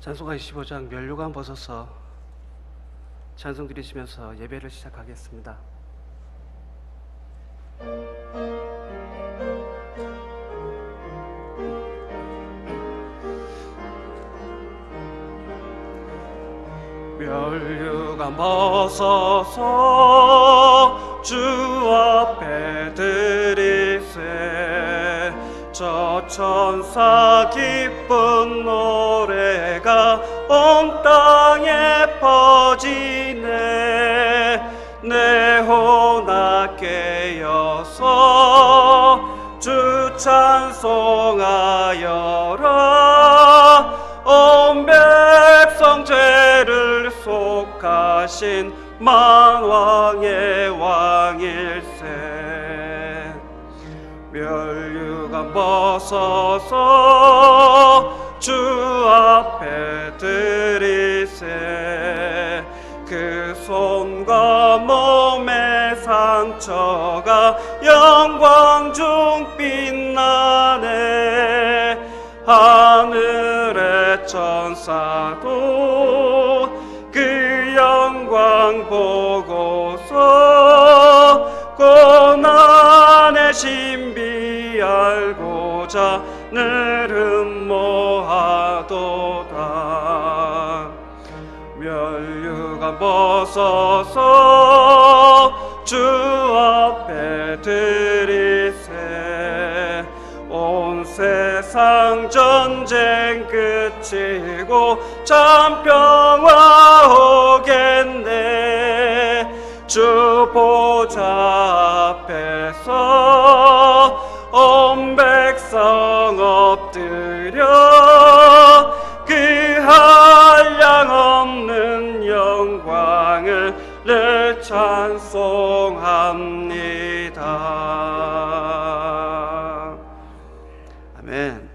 찬송가 25장 면류관 벗어서 찬송 드리시면서 예배를 시작하겠습니다. 면류관 벗어서 주 앞에 드리세. 저 천사 기쁜 노래가 온 땅에 퍼지네. 내 혼악 깨어서 주 찬송하여라. 온 백성 죄를 속하신 만왕의 왕일세. 면류관 벗어서 주 앞에 드리세. 그 손과 몸의 상처가 영광 중 빛나네. 하늘의 천사도 그 영광 보고서 고난의 신비 알고자 늘 음모하도다. 면류관 벗어서 주 앞에 드리세. 온 세상 전쟁 그치고 참 평화 오겠네. 주 보좌 앞에서 온 백성 엎드려 그 한량없는 영광을 늘 찬송합니다. 아멘.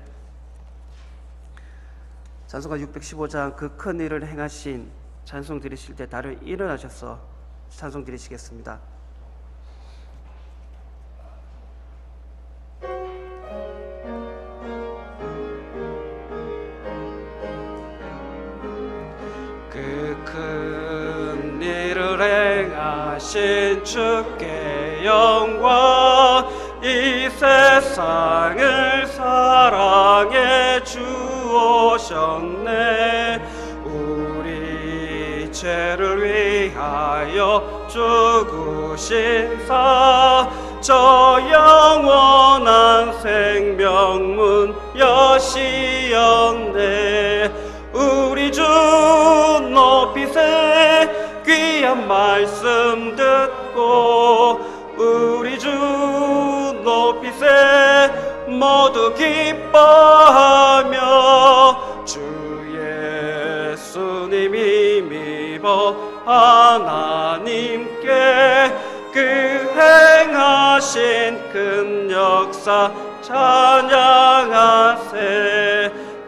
찬송가 615장 그 큰 일을 행하신 찬송 드리실 때 다들 일어나셔서 찬송 드리시겠습니다. 그 큰 일을 행하신 주께 영광. 이 세상을 사랑해 주오셨네. 우리 죄를 위하여 죽으신 사. 저 영원한 생명문 여시었네. 우리 주 높이세. 귀한 말씀 듣고 우리 주 높이세. 모두 기뻐하며 주 예수님이 믿어 하나님께 그 행하신 큰 역사 찬양하세.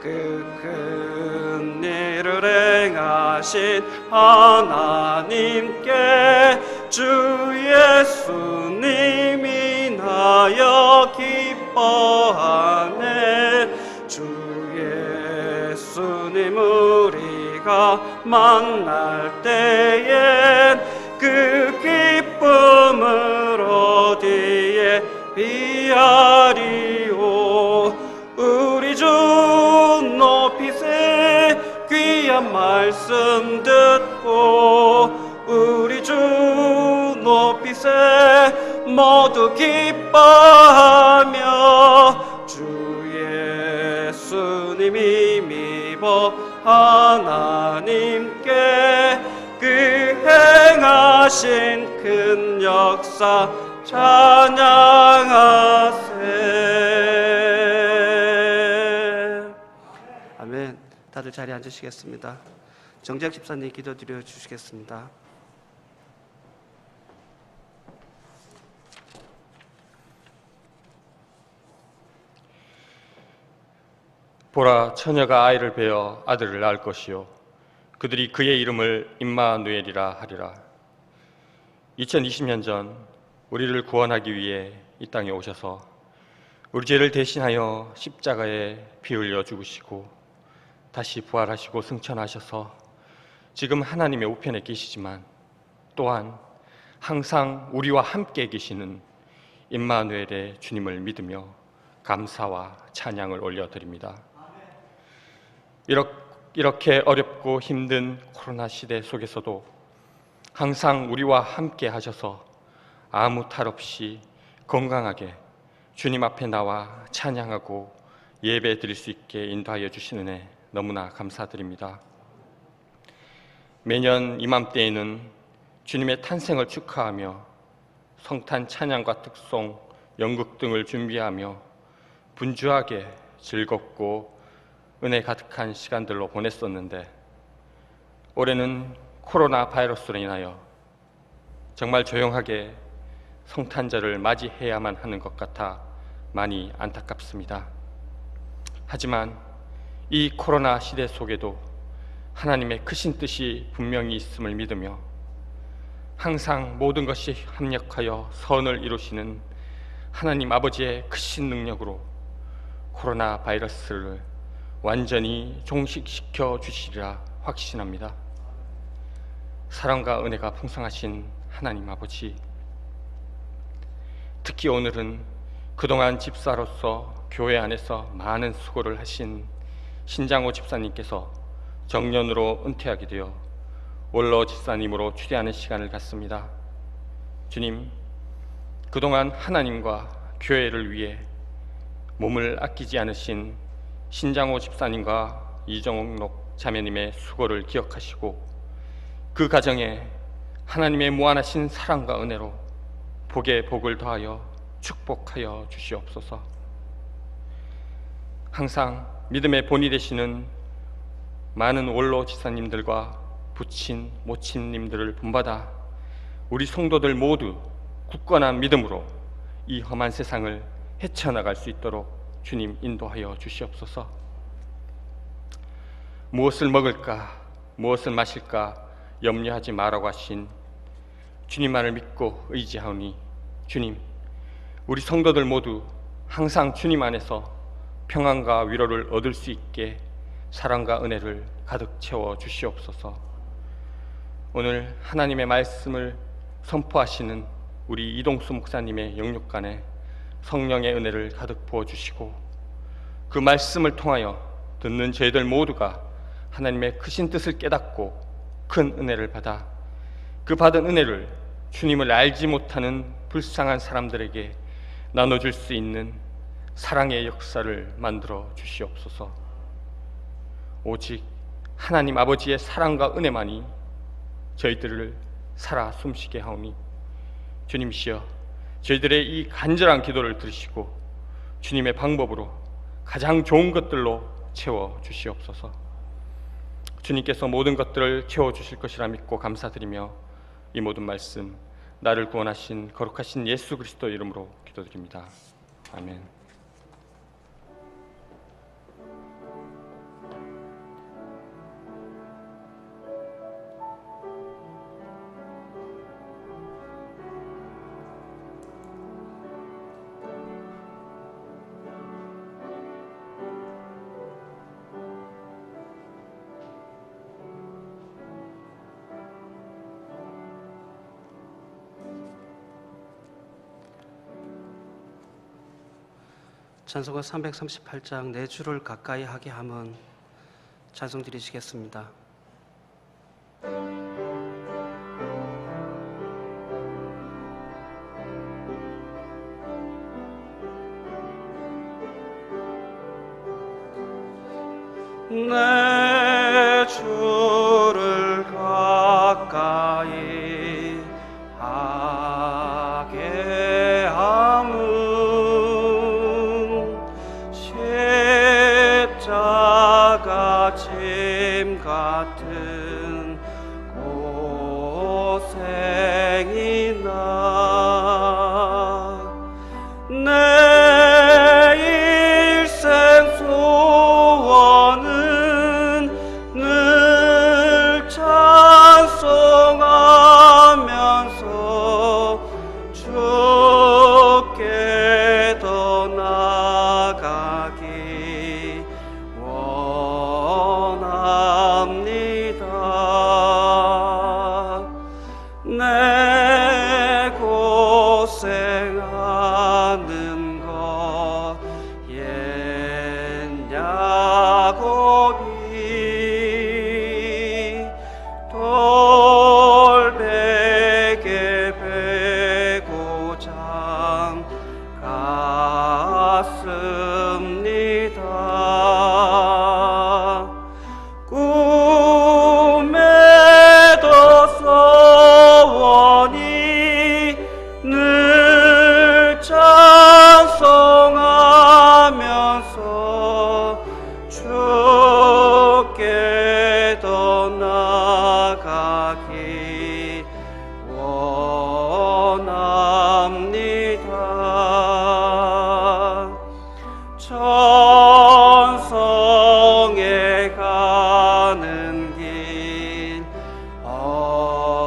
그 큰 일을 행하신 하나님께 주 예수님이 인하여 기뻐하네. 주 예수님 우리가 만날 때엔 그 기쁨을 어디에 비하리오. 우리 주 높이세. 귀한 말씀 듣고 우리 주 높이세. 모두 기뻐하며 주 예수님이 믿어 하나님께 그 행하신 큰 역사 찬양하세. 아멘. 다들 자리에 앉으시겠습니다. 정재학 집사님 기도드려 주시겠습니다. 보라, 처녀가 아이를 베어 아들을 낳을 것이요 그들이 그의 이름을 임마누엘이라 하리라. 2020년 전 우리를 구원하기 위해 이 땅에 오셔서 우리 죄를 대신하여 십자가에 피 흘려 죽으시고 다시 부활하시고 승천하셔서 지금 하나님의 우편에 계시지만 또한 항상 우리와 함께 계시는 임마누엘의 주님을 믿으며 감사와 찬양을 올려드립니다. 이렇게 어렵고 힘든 코로나 시대 속에서도 항상 우리와 함께 하셔서 아무 탈 없이 건강하게 주님 앞에 나와 찬양하고 예배 드릴 수 있게 인도하여 주시는 은혜 너무나 감사드립니다. 매년 이맘때에는 주님의 탄생을 축하하며 성탄 찬양과 특송, 연극 등을 준비하며 분주하게 즐겁고 은혜 가득한 시간들로 보냈었는데 올해는 코로나 바이러스로 인하여 정말 조용하게 성탄절을 맞이해야만 하는 것 같아 많이 안타깝습니다. 하지만 이 코로나 시대 속에도 하나님의 크신 뜻이 분명히 있음을 믿으며 항상 모든 것이 합력하여 선을 이루시는 하나님 아버지의 크신 능력으로 코로나 바이러스를 완전히 종식시켜 주시리라 확신합니다. 사랑과 은혜가 풍성하신 하나님 아버지, 특히 오늘은 그동안 집사로서 교회 안에서 많은 수고를 하신 신장호 집사님께서 정년으로 은퇴하게 되어 원로 집사님으로 추대하는 시간을 갖습니다. 주님, 그동안 하나님과 교회를 위해 몸을 아끼지 않으신 신장호 집사님과 이정록 자매님의 수고를 기억하시고 그 가정에 하나님의 무한하신 사랑과 은혜로 복에 복을 더하여 축복하여 주시옵소서. 항상 믿음의 본이 되시는 많은 원로 집사님들과 부친, 모친님들을 본받아 우리 성도들 모두 굳건한 믿음으로 이 험한 세상을 헤쳐나갈 수 있도록 주님 인도하여 주시옵소서. 무엇을 먹을까, 무엇을 마실까 염려하지 말라고 하신 주님만을 믿고 의지하오니 주님, 우리 성도들 모두 항상 주님 안에서 평안과 위로를 얻을 수 있게 사랑과 은혜를 가득 채워 주시옵소서. 오늘 하나님의 말씀을 선포하시는 우리 이동수 목사님의 영육간에 성령의 은혜를 가득 부어주시고 그 말씀을 통하여 듣는 저희들 모두가 하나님의 크신 뜻을 깨닫고 큰 은혜를 받아 그 받은 은혜를 주님을 알지 못하는 불쌍한 사람들에게 나눠줄 수 있는 사랑의 역사를 만들어 주시옵소서. 오직 하나님 아버지의 사랑과 은혜만이 저희들을 살아 숨쉬게 하오니 주님이시여, 저희들의 이 간절한 기도를 들으시고 주님의 방법으로 가장 좋은 것들로 채워 주시옵소서. 주님께서 모든 것들을 채워 주실 것이라 믿고 감사드리며 이 모든 말씀 나를 구원하신 거룩하신 예수 그리스도 이름으로 기도드립니다. 아멘. 찬송가 338장 내 주를 가까이 하게 함은 찬송 드리시겠습니다. 내 주를 가까이 하게 함은 십자가 짐 같은 고생이나 내 일생 소원은 늘 찬송하면서 주께 더 나아가기 원하오니 천성에 가는 길 험하여도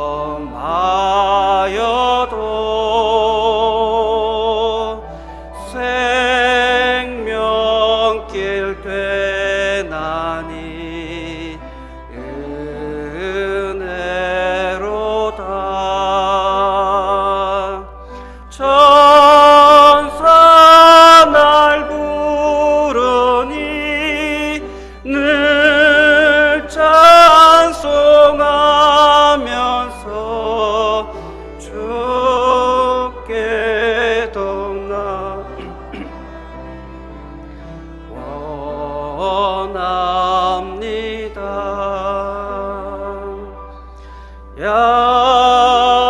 생명길 되나니 은혜로다. 천사 날 부르니 늘 찬송하면서 주께 돕나 원합니다.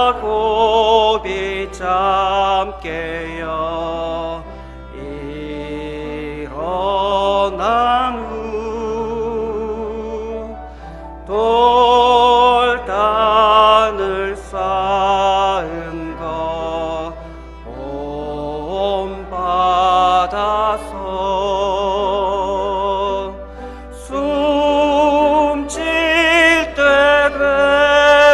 야곱이 잠 깨어 일어난 후 돌단을 쌓은 것 본받아서 숨질 때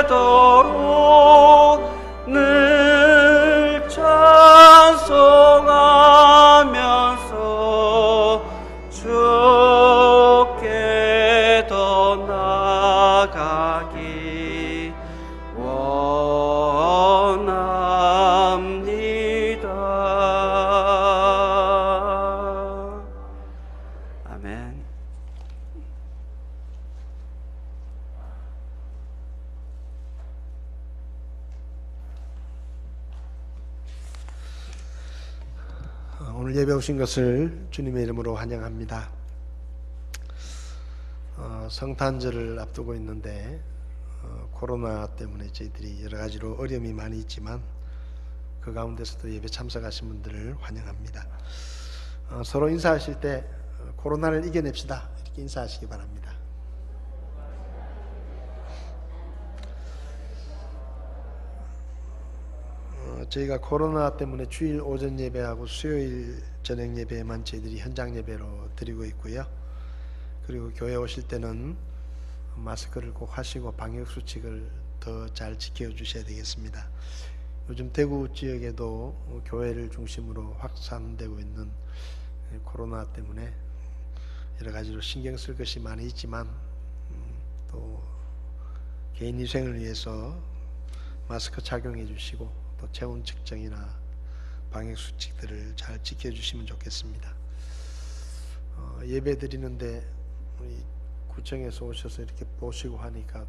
뵈도록 늘 찬송하면서 주께 더 나아가기 원합니다. 아멘. 오늘 예배 오신 것을 주님의 이름으로 환영합니다. 성탄절을 앞두고 있는데 코로나 때문에 저희들이 여러 가지로 어려움이 많이 있지만 그 가운데서도 예배 참석하신 분들을 환영합니다. 서로 인사하실 때 코로나를 이겨냅시다 이렇게 인사하시기 바랍니다. 저희가 코로나 때문에 주일 오전 예배하고 수요일 저녁 예배만 저희들이 현장 예배로 드리고 있고요. 그리고 교회 오실 때는 마스크를 꼭 하시고 방역 수칙을 더 잘 지켜주셔야 되겠습니다. 요즘 대구 지역에도 교회를 중심으로 확산되고 있는 코로나 때문에 여러 가지로 신경 쓸 것이 많이 있지만 또 개인 위생을 위해서 마스크 착용해 주시고 또 체온 측정이나 방역 수칙들을 잘 지켜주시면 좋겠습니다. 예배 드리는데 우리 구청에서 오셔서 이렇게 보시고 하니까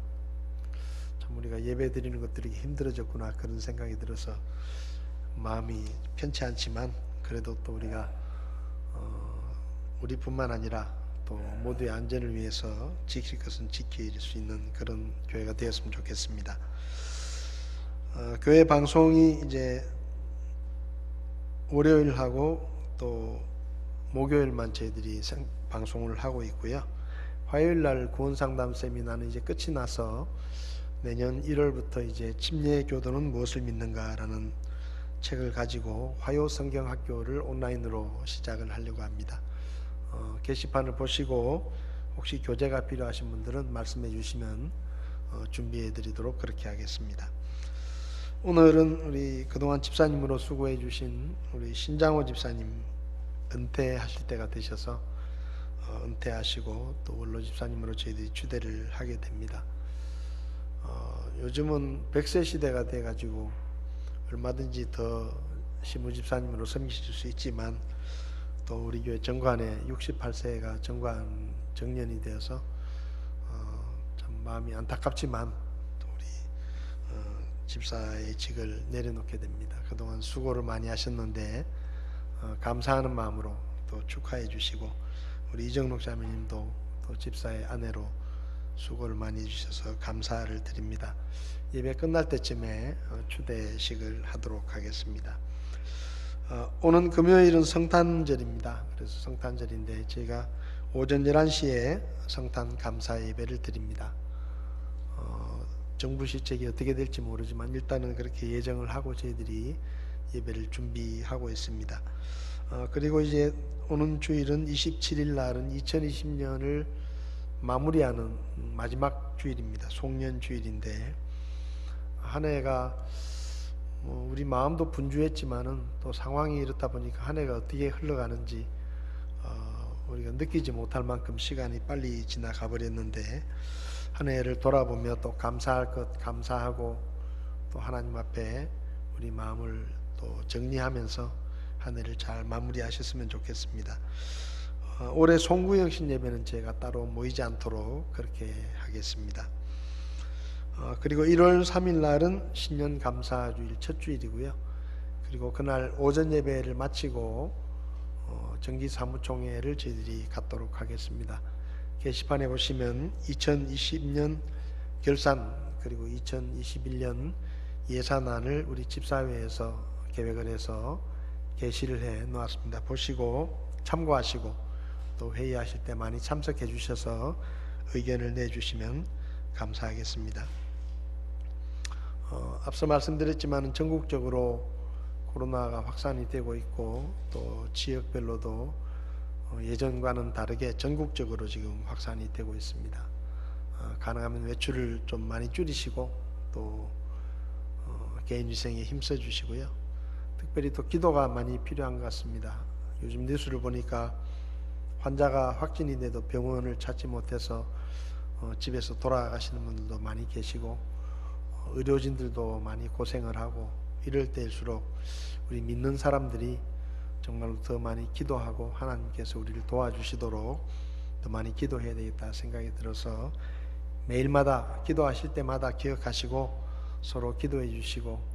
참 우리가 예배 드리는 것들이 힘들어졌구나 그런 생각이 들어서 마음이 편치 않지만 그래도 또 우리가 우리뿐만 아니라 또 모두의 안전을 위해서 지킬 것은 지킬 수 있는 그런 교회가 되었으면 좋겠습니다. 교회 방송이 이제 월요일하고 또 목요일만 저희들이 방송을 하고 있고요. 화요일날 구원상담 세미나는 이제 끝이 나서 내년 1월부터 이제 침례 교도는 무엇을 믿는가라는 책을 가지고 화요 성경학교를 온라인으로 시작을 하려고 합니다. 게시판을 보시고 혹시 교재가 필요하신 분들은 말씀해 주시면 준비해 드리도록 그렇게 하겠습니다. 오늘은 우리 그동안 집사님으로 수고해 주신 우리 신장호 집사님 은퇴하실 때가 되셔서 은퇴하시고 또 원로 집사님으로 저희들이 추대를 하게 됩니다. 요즘은 100세 시대가 돼 가지고 얼마든지 더 시무 집사님으로 섬기실 수 있지만 또 우리 교회 정관에 68세가 정관 정년이 되어서 참 마음이 안타깝지만 또 우리 집사의 직을 내려놓게 됩니다. 그동안 수고를 많이 하셨는데 감사하는 마음으로 또 축하해 주시고 우리 이정록 자매님도 또 집사의 아내로 수고를 많이 해주셔서 감사를 드립니다. 예배 끝날 때쯤에 추대식을 하도록 하겠습니다. 오는 금요일은 성탄절입니다. 그래서 성탄절인데 저희가 오전 11시에 성탄 감사 예배를 드립니다. 정부 시책이 어떻게 될지 모르지만 일단은 그렇게 예정을 하고 저희들이 예배를 준비하고 있습니다. 그리고 이제 오는 주일은 27일 날은 2020년을 마무리하는 마지막 주일입니다. 송년 주일인데 한 해가 우리 마음도 분주했지만은 또 상황이 이렇다 보니까 한 해가 어떻게 흘러가는지 우리가 느끼지 못할 만큼 시간이 빨리 지나가 버렸는데 한 해를 돌아보며 또 감사할 것 감사하고 또 하나님 앞에 우리 마음을 또 정리하면서 한 해를 잘 마무리하셨으면 좋겠습니다. 올해 송구영신 예배는 제가 따로 모이지 않도록 그렇게 하겠습니다. 그리고 1월 3일 날은 신년 감사주일 첫 주일이고요. 그리고 그날 오전 예배를 마치고 정기 사무총회를 저희들이 갖도록 하겠습니다. 게시판에 보시면 2020년 결산 그리고 2021년 예산안을 우리 집사회에서 계획을 해서 게시를 해 놓았습니다. 보시고 참고하시고 또 회의하실 때 많이 참석해 주셔서 의견을 내주시면 감사하겠습니다. 앞서 말씀드렸지만 전국적으로 코로나가 확산이 되고 있고 또 지역별로도 예전과는 다르게 전국적으로 지금 확산이 되고 있습니다. 가능하면 외출을 좀 많이 줄이시고 또 개인위생에 힘써 주시고요. 특별히 또 기도가 많이 필요한 것 같습니다. 요즘 뉴스를 보니까 환자가 확진이 돼도 병원을 찾지 못해서 집에서 돌아가시는 분들도 많이 계시고 의료진들도 많이 고생을 하고 이럴 때일수록 우리 믿는 사람들이 정말로 더 많이 기도하고 하나님께서 우리를 도와주시도록 더 많이 기도해야 되겠다 생각이 들어서 매일마다 기도하실 때마다 기억하시고 서로 기도해 주시고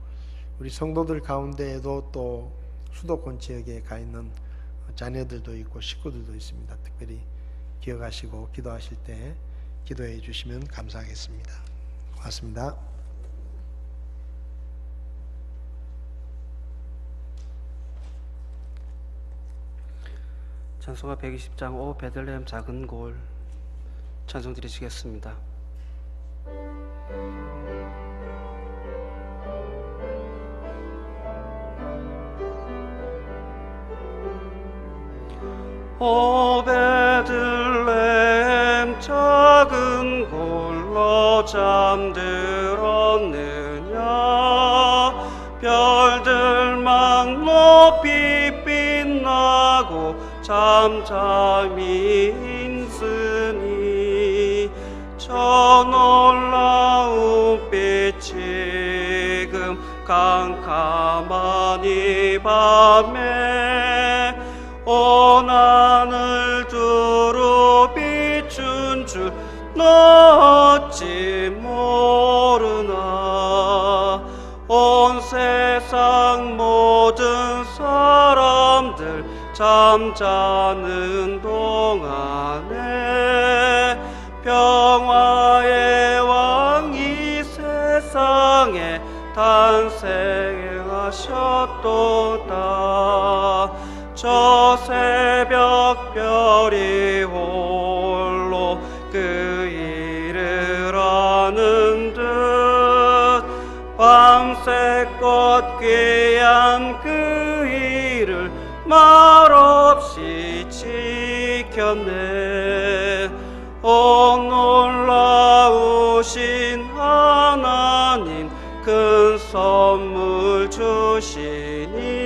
우리 성도들 가운데에도 또 수도권 지역에 가 있는 자녀들도 있고 식구들도 있습니다. 특별히 기억하시고 기도하실 때 기도해 주시면 감사하겠습니다. 고맙습니다. 찬송가 120장 오 베들레헴 작은 골 찬송 드리시겠습니다. 오 베들레헴 작은 골로 잠들었느냐 별들만 높이 빛나고 잠잠히 있으니 저 놀라운 빛 지금 깜깜한 이 밤에 온 하늘 두루 비춘 줄 너 어찌 모르나 온 세상 모든 사람들 잠자는 동안에 평화의 왕 이 세상에 탄생하셨도다. 저 새벽별이 홀로 그 일을 아는 듯 밤새껏 귀한 그 일을 말없이 지켰네. 오 놀라우신 하나님 큰 선물 주시니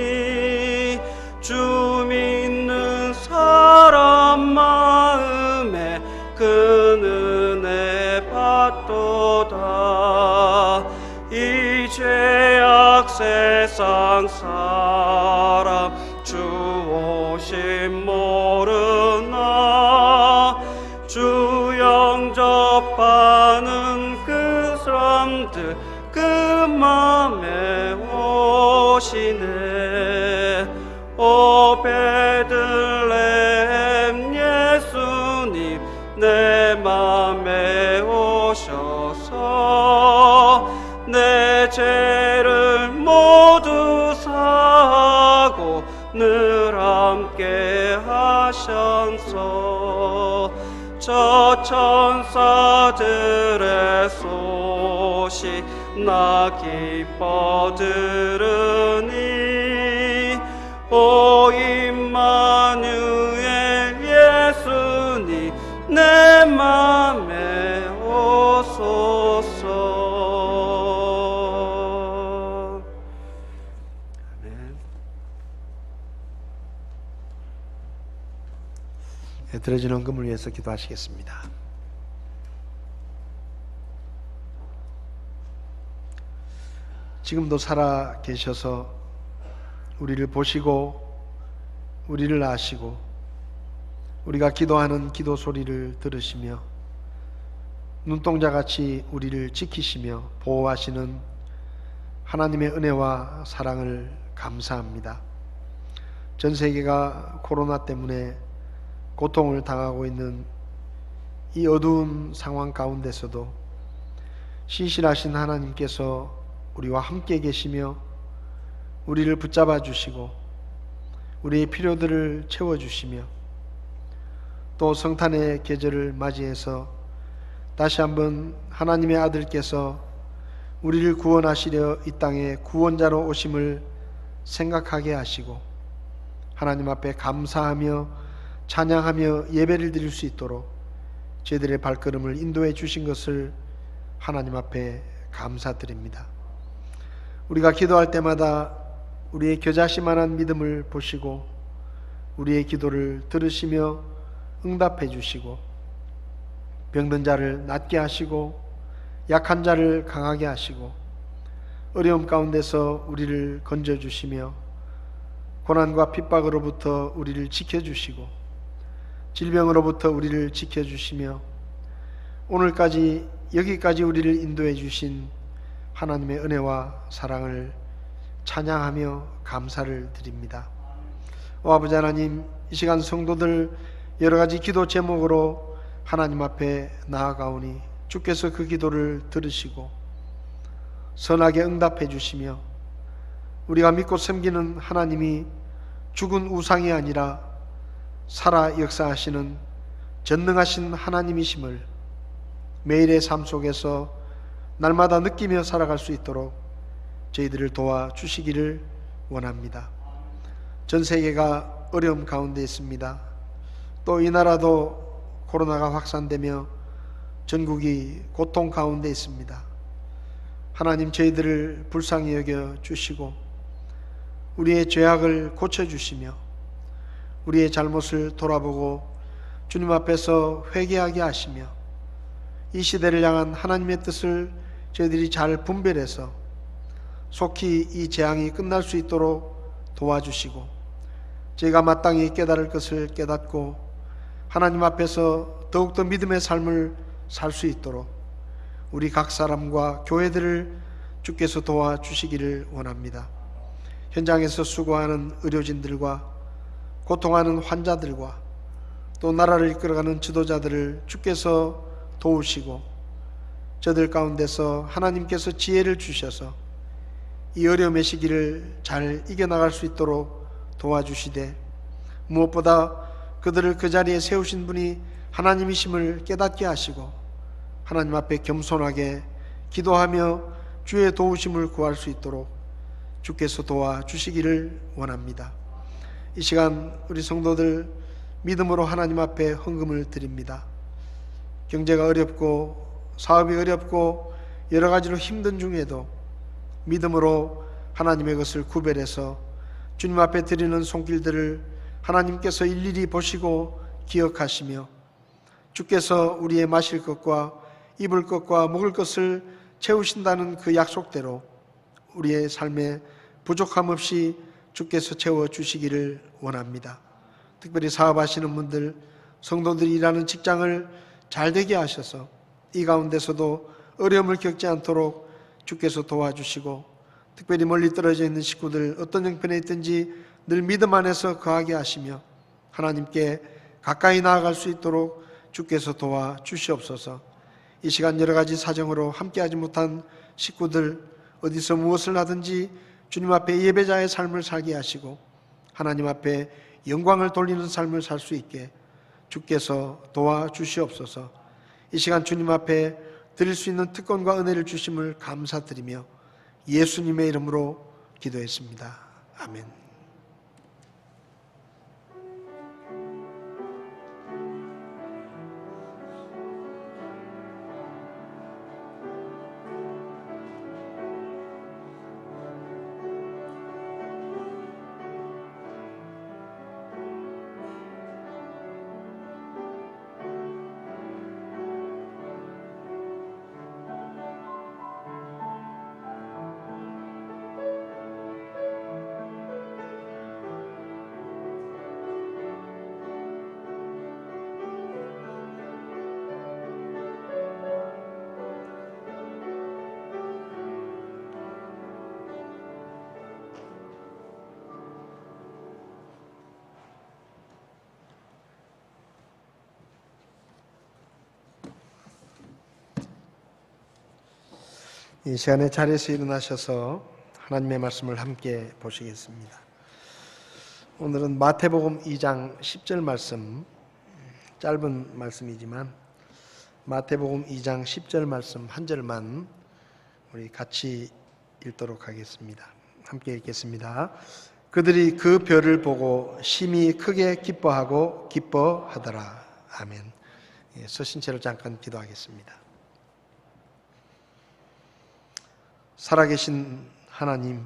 주 믿는 사람 마음에 큰 은혜 받도다. 이 죄악 세상 사람 주 오심 모르나 주 영접하는 그 사람들 그 맘에 오시네. 오 베들레헴 예수님 내 맘에 오셔서 내 죄를 모두 사하고 늘 함께 하셔서 저 천사들의 소식 나 기뻐 들으니 오 임마누엘 예수님 내 맘에 오소서. 아멘. 드려진 헌금을 위해서 기도하시겠습니다. 지금도 살아 계셔서 우리를 보시고 우리를 아시고 우리가 기도하는 기도 소리를 들으시며 눈동자같이 우리를 지키시며 보호하시는 하나님의 은혜와 사랑을 감사합니다. 전 세계가 코로나 때문에 고통을 당하고 있는 이 어두운 상황 가운데서도 신실하신 하나님께서 우리와 함께 계시며 우리를 붙잡아 주시고 우리의 필요들을 채워주시며 또 성탄의 계절을 맞이해서 다시 한번 하나님의 아들께서 우리를 구원하시려 이 땅에 구원자로 오심을 생각하게 하시고 하나님 앞에 감사하며 찬양하며 예배를 드릴 수 있도록 저희들의 발걸음을 인도해 주신 것을 하나님 앞에 감사드립니다. 우리가 기도할 때마다 우리의 겨자씨만한 믿음을 보시고 우리의 기도를 들으시며 응답해 주시고 병든 자를 낫게 하시고 약한 자를 강하게 하시고 어려움 가운데서 우리를 건져주시며 고난과 핍박으로부터 우리를 지켜주시고 질병으로부터 우리를 지켜주시며 오늘까지 여기까지 우리를 인도해 주신 하나님의 은혜와 사랑을 찬양하며 감사를 드립니다. 아버지 하나님, 이 시간 성도들 여러 가지 기도 제목으로 하나님 앞에 나아가오니 주께서 그 기도를 들으시고 선하게 응답해 주시며 우리가 믿고 섬기는 하나님이 죽은 우상이 아니라 살아 역사하시는 전능하신 하나님이심을 매일의 삶 속에서 날마다 느끼며 살아갈 수 있도록 저희들을 도와주시기를 원합니다. 전 세계가 어려움 가운데 있습니다. 또 이 나라도 코로나가 확산되며 전국이 고통 가운데 있습니다. 하나님, 저희들을 불쌍히 여겨 주시고 우리의 죄악을 고쳐주시며 우리의 잘못을 돌아보고 주님 앞에서 회개하게 하시며 이 시대를 향한 하나님의 뜻을 저희들이 잘 분별해서 속히 이 재앙이 끝날 수 있도록 도와주시고 저희가 마땅히 깨달을 것을 깨닫고 하나님 앞에서 더욱더 믿음의 삶을 살 수 있도록 우리 각 사람과 교회들을 주께서 도와주시기를 원합니다. 현장에서 수고하는 의료진들과 고통하는 환자들과 또 나라를 이끌어가는 지도자들을 주께서 도우시고 저들 가운데서 하나님께서 지혜를 주셔서 이 어려움의 시기를 잘 이겨나갈 수 있도록 도와주시되 무엇보다 그들을 그 자리에 세우신 분이 하나님이심을 깨닫게 하시고 하나님 앞에 겸손하게 기도하며 주의 도우심을 구할 수 있도록 주께서 도와주시기를 원합니다. 이 시간 우리 성도들 믿음으로 하나님 앞에 헌금을 드립니다. 경제가 어렵고 사업이 어렵고 여러 가지로 힘든 중에도 믿음으로 하나님의 것을 구별해서 주님 앞에 드리는 손길들을 하나님께서 일일이 보시고 기억하시며 주께서 우리의 마실 것과 입을 것과 먹을 것을 채우신다는 그 약속대로 우리의 삶에 부족함 없이 주께서 채워주시기를 원합니다. 특별히 사업하시는 분들, 성도들이 일하는 직장을 잘 되게 하셔서 이 가운데서도 어려움을 겪지 않도록 주께서 도와주시고 특별히 멀리 떨어져 있는 식구들 어떤 형편에 있든지 늘 믿음 안에서 거하게 하시며 하나님께 가까이 나아갈 수 있도록 주께서 도와주시옵소서. 이 시간 여러 가지 사정으로 함께하지 못한 식구들 어디서 무엇을 하든지 주님 앞에 예배자의 삶을 살게 하시고 하나님 앞에 영광을 돌리는 삶을 살 수 있게 주께서 도와주시옵소서. 이 시간 주님 앞에 드릴 수 있는 특권과 은혜를 주심을 감사드리며 예수님의 이름으로 기도했습니다. 아멘. 이 시간에 자리에서 일어나셔서 하나님의 말씀을 함께 보시겠습니다. 오늘은 마태복음 2장 10절 말씀, 짧은 말씀이지만 마태복음 2장 10절 말씀 한 절만 우리 같이 읽도록 하겠습니다. 함께 읽겠습니다. 그들이 그 별을 보고 심히 크게 기뻐하고 기뻐하더라. 아멘. 서신 채로 잠깐 기도하겠습니다. 살아계신 하나님,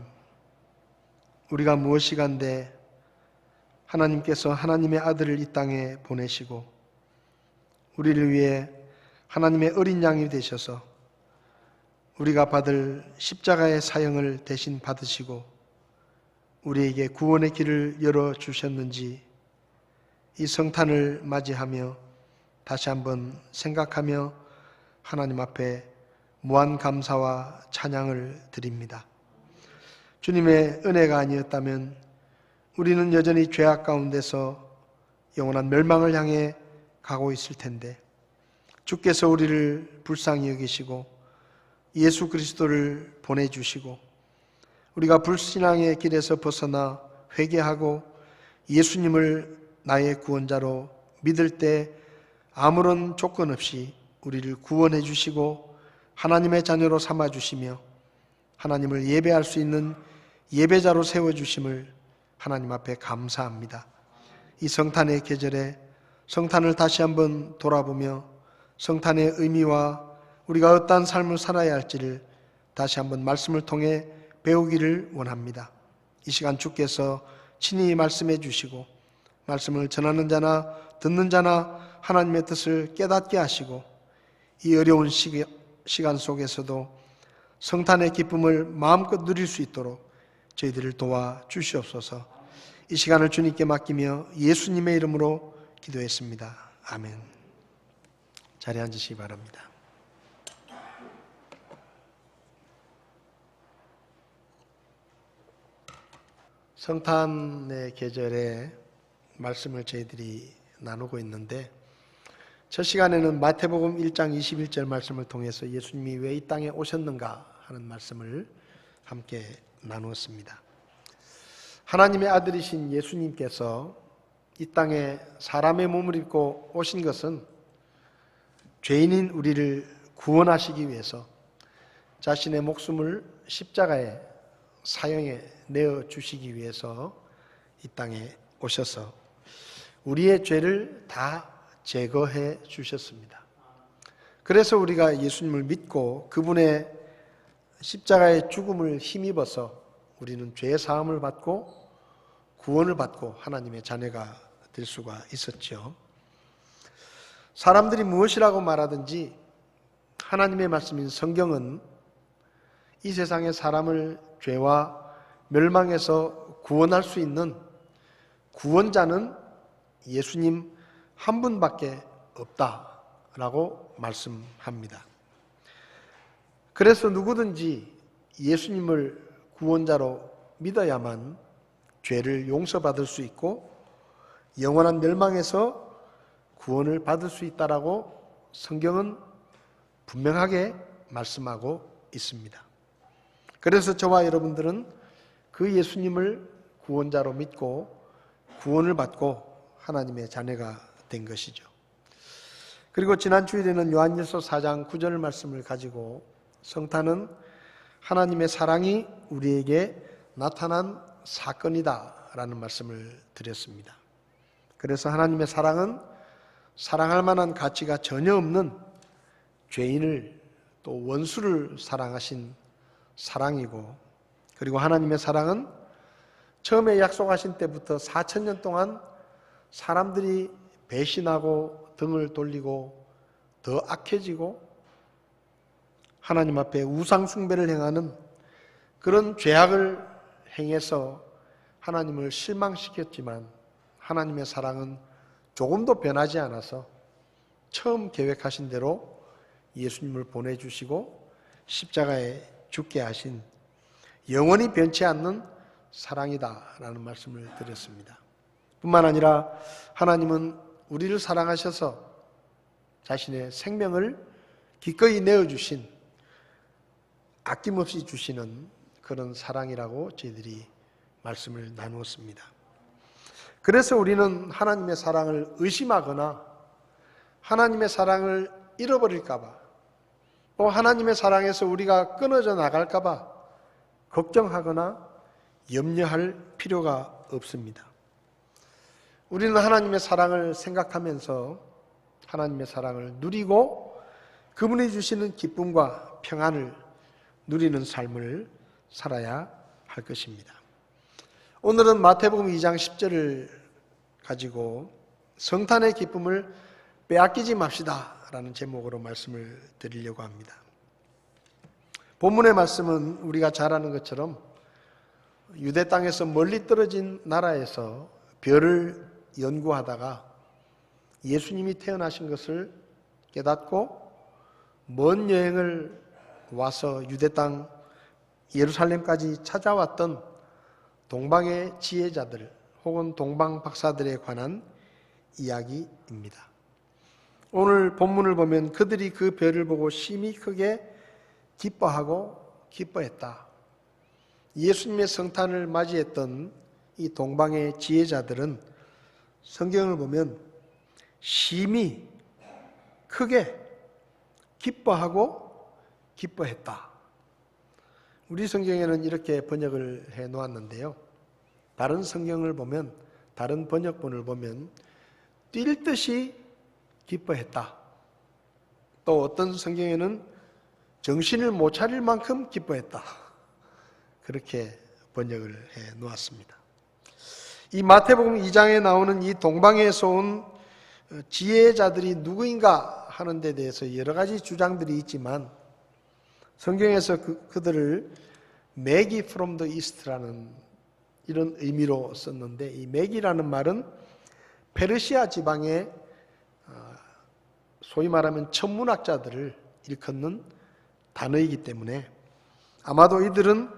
우리가 무엇이간데 하나님께서 하나님의 아들을 이 땅에 보내시고 우리를 위해 하나님의 어린 양이 되셔서 우리가 받을 십자가의 사형을 대신 받으시고 우리에게 구원의 길을 열어주셨는지 이 성탄을 맞이하며 다시 한번 생각하며 하나님 앞에 무한 감사와 찬양을 드립니다. 주님의 은혜가 아니었다면 우리는 여전히 죄악 가운데서 영원한 멸망을 향해 가고 있을 텐데 주께서 우리를 불쌍히 여기시고 예수 그리스도를 보내주시고 우리가 불신앙의 길에서 벗어나 회개하고 예수님을 나의 구원자로 믿을 때 아무런 조건 없이 우리를 구원해 주시고 하나님의 자녀로 삼아 주시며 하나님을 예배할 수 있는 예배자로 세워 주심을 하나님 앞에 감사합니다. 이 성탄의 계절에 성탄을 다시 한번 돌아보며 성탄의 의미와 우리가 어떠한 삶을 살아야 할지를 다시 한번 말씀을 통해 배우기를 원합니다. 이 시간 주께서 친히 말씀해 주시고 말씀을 전하는 자나 듣는 자나 하나님의 뜻을 깨닫게 하시고 이 어려운 시간 속에서도 성탄의 기쁨을 마음껏 누릴 수 있도록 저희들을 도와주시옵소서. 이 시간을 주님께 맡기며 예수님의 이름으로 기도했습니다. 아멘. 자리에 앉으시기 바랍니다. 성탄의 계절에 말씀을 저희들이 나누고 있는데 첫 시간에는 마태복음 1장 21절 말씀을 통해서 예수님이 왜 이 땅에 오셨는가 하는 말씀을 함께 나누었습니다. 하나님의 아들이신 예수님께서 이 땅에 사람의 몸을 입고 오신 것은 죄인인 우리를 구원하시기 위해서 자신의 목숨을 십자가에 사형에 내어주시기 위해서 이 땅에 오셔서 우리의 죄를 다 제거해 주셨습니다. 그래서 우리가 예수님을 믿고 그분의 십자가의 죽음을 힘입어서 우리는 죄의 사함을 받고 구원을 받고 하나님의 자녀가 될 수가 있었죠. 사람들이 무엇이라고 말하든지 하나님의 말씀인 성경은 이 세상의 사람을 죄와 멸망에서 구원할 수 있는 구원자는 예수님 한 분밖에 없다라고 말씀합니다. 그래서 누구든지 예수님을 구원자로 믿어야만 죄를 용서받을 수 있고 영원한 멸망에서 구원을 받을 수 있다라고 성경은 분명하게 말씀하고 있습니다. 그래서 저와 여러분들은 그 예수님을 구원자로 믿고 구원을 받고 하나님의 자녀가 된 것이죠. 그리고 지난 주일에는 요한일서 4장 9절 말씀을 가지고 성탄은 하나님의 사랑이 우리에게 나타난 사건이다 라는 말씀을 드렸습니다. 그래서 하나님의 사랑은 사랑할 만한 가치가 전혀 없는 죄인을 또 원수를 사랑하신 사랑이고, 그리고 하나님의 사랑은 처음에 약속하신 때부터 4,000년 동안 사람들이 배신하고 등을 돌리고 더 악해지고 하나님 앞에 우상 숭배를 행하는 그런 죄악을 행해서 하나님을 실망시켰지만 하나님의 사랑은 조금도 변하지 않아서 처음 계획하신 대로 예수님을 보내주시고 십자가에 죽게 하신 영원히 변치 않는 사랑이다라는 말씀을 드렸습니다. 뿐만 아니라 하나님은 우리를 사랑하셔서 자신의 생명을 기꺼이 내어주신 아낌없이 주시는 그런 사랑이라고 저희들이 말씀을 나누었습니다. 그래서 우리는 하나님의 사랑을 의심하거나 하나님의 사랑을 잃어버릴까 봐 또 하나님의 사랑에서 우리가 끊어져 나갈까 봐 걱정하거나 염려할 필요가 없습니다. 우리는 하나님의 사랑을 생각하면서 하나님의 사랑을 누리고 그분이 주시는 기쁨과 평안을 누리는 삶을 살아야 할 것입니다. 오늘은 마태복음 2장 10절을 가지고 성탄의 기쁨을 빼앗기지 맙시다 라는 제목으로 말씀을 드리려고 합니다. 본문의 말씀은 우리가 잘 아는 것처럼 유대 땅에서 멀리 떨어진 나라에서 별을 연구하다가 예수님이 태어나신 것을 깨닫고 먼 여행을 와서 유대 땅 예루살렘까지 찾아왔던 동방의 지혜자들 혹은 동방 박사들에 관한 이야기입니다. 오늘 본문을 보면 그들이 그 별을 보고 심히 크게 기뻐했다. 예수님의 성탄을 맞이했던 이 동방의 지혜자들은 성경을 보면 심히 크게 기뻐했다. 우리 성경에는 이렇게 번역을 해 놓았는데요. 다른 성경을 보면, 다른 번역본을 보면 뛸 듯이 기뻐했다. 또 어떤 성경에는 정신을 못 차릴 만큼 기뻐했다. 그렇게 번역을 해 놓았습니다. 이 마태복음 2장에 나오는 이 동방에서 온 지혜자들이 누구인가 하는 데 대해서 여러 가지 주장들이 있지만 성경에서 그들을 Magi from the East라는 이런 의미로 썼는데 이 Magi라는 말은 페르시아 지방의 소위 말하면 천문학자들을 일컫는 단어이기 때문에 아마도 이들은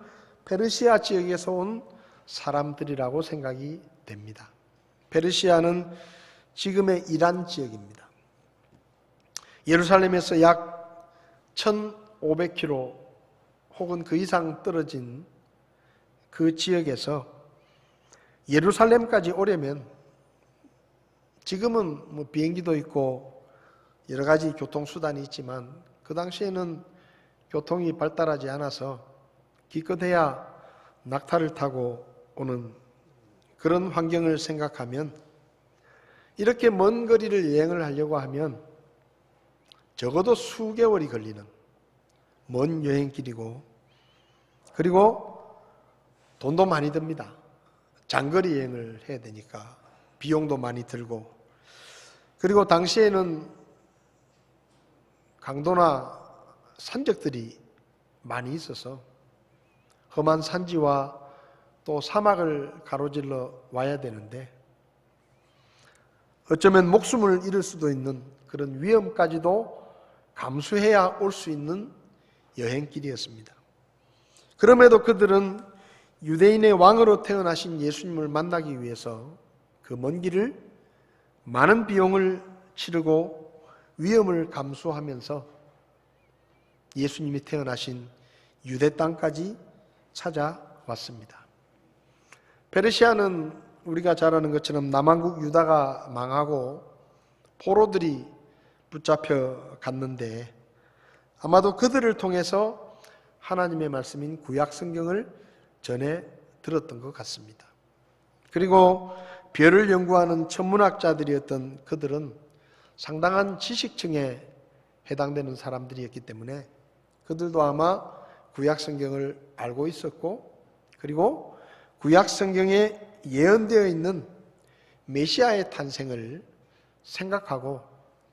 페르시아 지역에서 온 사람들이라고 생각이 됩니다. 페르시아는 지금의 이란 지역입니다. 예루살렘에서 약 1500km 혹은 그 이상 떨어진 그 지역에서 예루살렘까지 오려면 지금은 뭐 비행기도 있고 여러 가지 교통수단이 있지만 그 당시에는 교통이 발달하지 않아서 기껏해야 낙타를 타고 오는 그런 환경을 생각하면 이렇게 먼 거리를 여행을 하려고 하면 적어도 수개월이 걸리는 먼 여행길이고 그리고 돈도 많이 듭니다. 장거리 여행을 해야 되니까 비용도 많이 들고 그리고 당시에는 강도나 산적들이 많이 있어서 험한 산지와 또 사막을 가로질러 와야 되는데 어쩌면 목숨을 잃을 수도 있는 그런 위험까지도 감수해야 올 수 있는 여행길이었습니다. 그럼에도 그들은 유대인의 왕으로 태어나신 예수님을 만나기 위해서 그 먼 길을 많은 비용을 치르고 위험을 감수하면서 예수님이 태어나신 유대 땅까지 찾아왔습니다. 페르시아는 우리가 잘 아는 것처럼 남왕국 유다가 망하고 포로들이 붙잡혀 갔는데 아마도 그들을 통해서 하나님의 말씀인 구약 성경을 전해 들었던 것 같습니다. 그리고 별을 연구하는 천문학자들이었던 그들은 상당한 지식층에 해당되는 사람들이었기 때문에 그들도 아마 구약 성경을 알고 있었고 그리고 구약 성경에 예언되어 있는 메시아의 탄생을 생각하고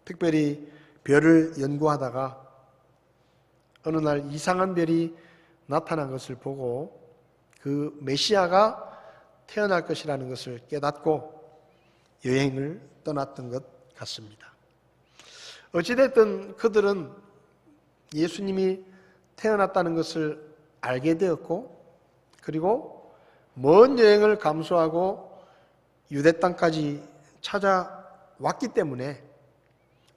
특별히 별을 연구하다가 어느 날 이상한 별이 나타난 것을 보고 그 메시아가 태어날 것이라는 것을 깨닫고 여행을 떠났던 것 같습니다. 어찌됐든 그들은 예수님이 태어났다는 것을 알게 되었고 그리고 먼 여행을 감수하고 유대 땅까지 찾아왔기 때문에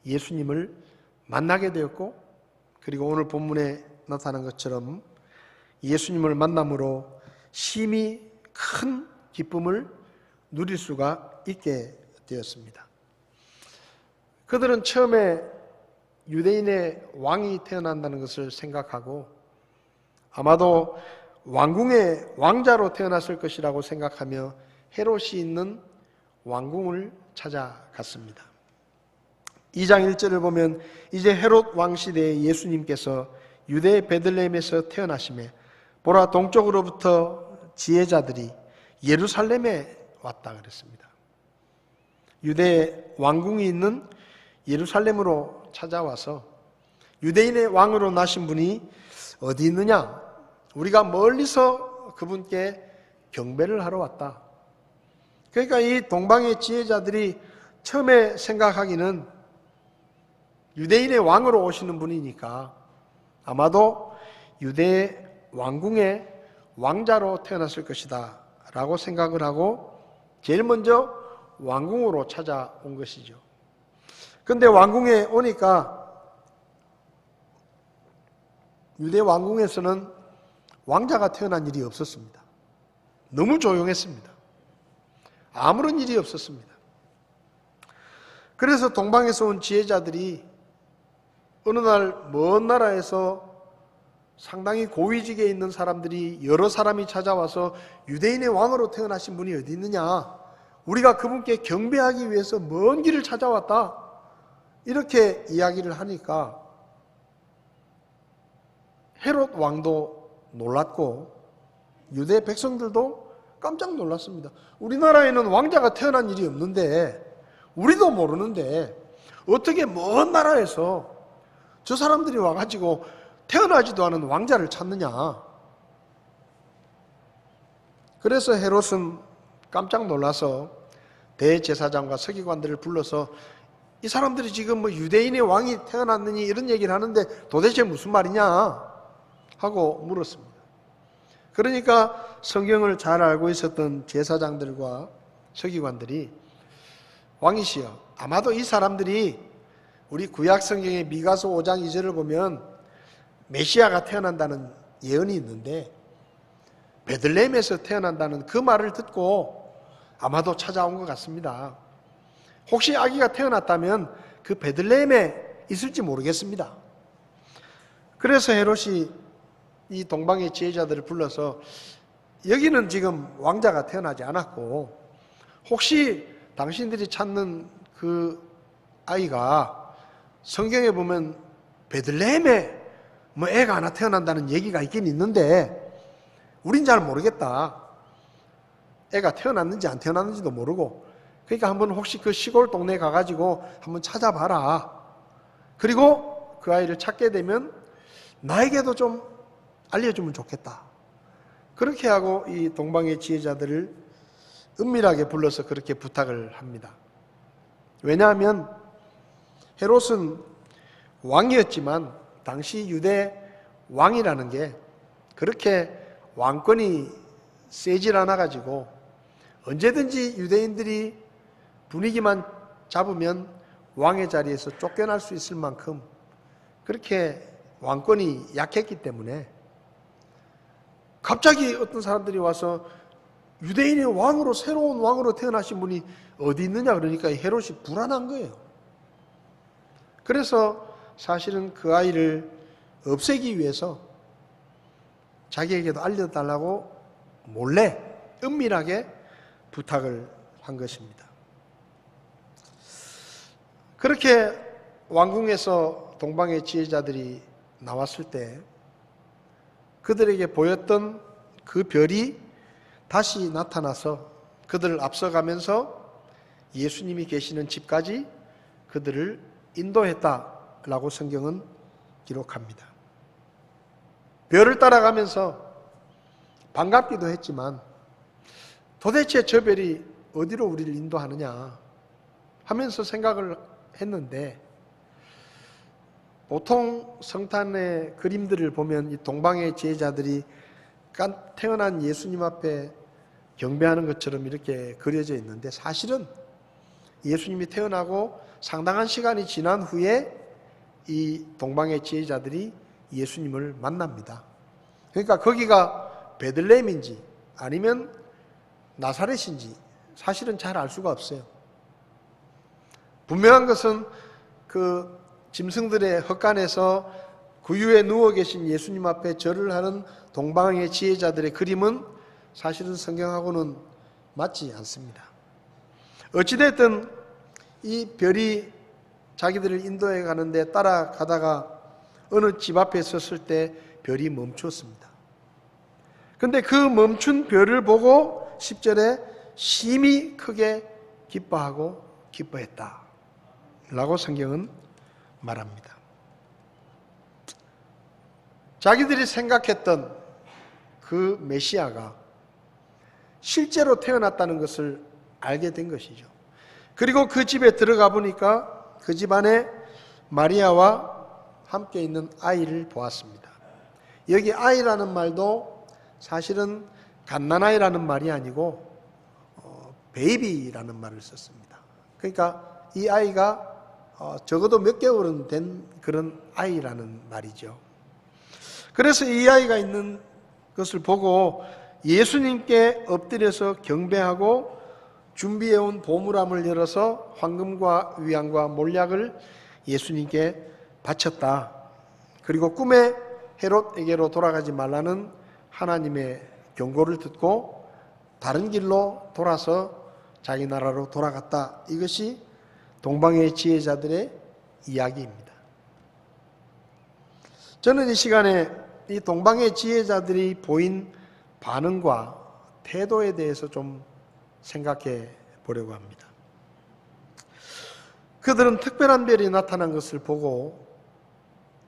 예수님을 만나게 되었고 그리고 오늘 본문에 나타난 것처럼 예수님을 만남으로 심히 큰 기쁨을 누릴 수가 있게 되었습니다. 그들은 처음에 유대인의 왕이 태어난다는 것을 생각하고 아마도 왕궁의 왕자로 태어났을 것이라고 생각하며 헤롯이 있는 왕궁을 찾아갔습니다. 2장 1절을 보면 이제 헤롯 왕 시대에 예수님께서 유대 베들레헴에서 태어나심에 보라 동쪽으로부터 지혜자들이 예루살렘에 왔다 그랬습니다. 유대 왕궁이 있는 예루살렘으로 찾아와서 유대인의 왕으로 나신 분이 어디 있느냐? 우리가 멀리서 그분께 경배를 하러 왔다. 그러니까 이 동방의 지혜자들이 처음에 생각하기는 유대인의 왕으로 오시는 분이니까 아마도 유대 왕궁의 왕자로 태어났을 것이다 라고 생각을 하고 제일 먼저 왕궁으로 찾아온 것이죠. 그런데 왕궁에 오니까 유대 왕궁에서는 왕자가 태어난 일이 없었습니다. 너무 조용했습니다. 아무런 일이 없었습니다. 그래서 동방에서 온 지혜자들이 어느 날 먼 나라에서 상당히 고위직에 있는 사람들이 여러 사람이 찾아와서 유대인의 왕으로 태어나신 분이 어디 있느냐? 우리가 그분께 경배하기 위해서 먼 길을 찾아왔다. 이렇게 이야기를 하니까 헤롯 왕도 놀랐고 유대 백성들도 깜짝 놀랐습니다. 우리나라에는 왕자가 태어난 일이 없는데 우리도 모르는데 어떻게 먼 나라에서 저 사람들이 와가지고 태어나지도 않은 왕자를 찾느냐. 그래서 헤롯은 깜짝 놀라서 대제사장과 서기관들을 불러서 이 사람들이 지금 뭐 유대인의 왕이 태어났느니 이런 얘기를 하는데 도대체 무슨 말이냐 하고 물었습니다. 그러니까 성경을 잘 알고 있었던 제사장들과 서기관들이 왕이시여, 아마도 이 사람들이 우리 구약 성경의 미가서 5장 2절을 보면 메시아가 태어난다는 예언이 있는데 베들레헴에서 태어난다는 그 말을 듣고 아마도 찾아온 것 같습니다. 혹시 아기가 태어났다면 그 베들레헴에 있을지 모르겠습니다. 그래서 헤롯이 이 동방의 지혜자들을 불러서 여기는 지금 왕자가 태어나지 않았고 혹시 당신들이 찾는 그 아이가 성경에 보면 베들레헴에 뭐 애가 하나 태어난다는 얘기가 있긴 있는데 우린 잘 모르겠다. 애가 태어났는지 안 태어났는지도 모르고 그러니까 한번 혹시 그 시골 동네에 가가지고 한번 찾아봐라. 그리고 그 아이를 찾게 되면 나에게도 좀 알려주면 좋겠다. 그렇게 하고 이 동방의 지혜자들을 은밀하게 불러서 그렇게 부탁을 합니다. 왜냐하면 헤롯은 왕이었지만 당시 유대 왕이라는 게 그렇게 왕권이 세질 않아가지고 언제든지 유대인들이 분위기만 잡으면 왕의 자리에서 쫓겨날 수 있을 만큼 그렇게 왕권이 약했기 때문에 갑자기 어떤 사람들이 와서 유대인의 왕으로 새로운 왕으로 태어나신 분이 어디 있느냐 그러니까 헤롯이 불안한 거예요. 그래서 사실은 그 아이를 없애기 위해서 자기에게도 알려달라고 몰래 은밀하게 부탁을 한 것입니다. 그렇게 왕궁에서 동방의 지혜자들이 나왔을 때 그들에게 보였던 그 별이 다시 나타나서 그들을 앞서가면서 예수님이 계시는 집까지 그들을 인도했다라고 성경은 기록합니다. 별을 따라가면서 반갑기도 했지만 도대체 저 별이 어디로 우리를 인도하느냐 하면서 생각을 했는데 보통 성탄의 그림들을 보면 이 동방의 지혜자들이 태어난 예수님 앞에 경배하는 것처럼 이렇게 그려져 있는데 사실은 예수님이 태어나고 상당한 시간이 지난 후에 이 동방의 지혜자들이 예수님을 만납니다. 그러니까 거기가 베들레헴인지 아니면 나사렛인지 사실은 잘 알 수가 없어요. 분명한 것은 그 짐승들의 헛간에서 구유에 누워 계신 예수님 앞에 절을 하는 동방의 지혜자들의 그림은 사실은 성경하고는 맞지 않습니다. 어찌됐든 이 별이 자기들을 인도해 가는데 따라가다가 어느 집 앞에 섰을 때 별이 멈추었습니다. 근데 그 멈춘 별을 보고 10절에 심히 크게 기뻐하고 기뻐했다 라고 성경은 말합니다. 자기들이 생각했던 그 메시아가 실제로 태어났다는 것을 알게 된 것이죠. 그리고 그 집에 들어가 보니까 그 집안에 마리아와 함께 있는 아이를 보았습니다. 여기 아이라는 말도 사실은 갓난아이라는 말이 아니고 베이비라는 말을 썼습니다. 그러니까 이 아이가 적어도 몇 개월은 된 그런 아이라는 말이죠. 그래서 이 아이가 있는 것을 보고 예수님께 엎드려서 경배하고 준비해온 보물함을 열어서 황금과 위안과 몰약을 예수님께 바쳤다. 그리고 꿈에 헤롯에게로 돌아가지 말라는 하나님의 경고를 듣고 다른 길로 돌아서 자기 나라로 돌아갔다. 이것이 동방의 지혜자들의 이야기입니다. 저는 이 시간에 이 동방의 지혜자들이 보인 반응과 태도에 대해서 좀 생각해 보려고 합니다. 그들은 특별한 별이 나타난 것을 보고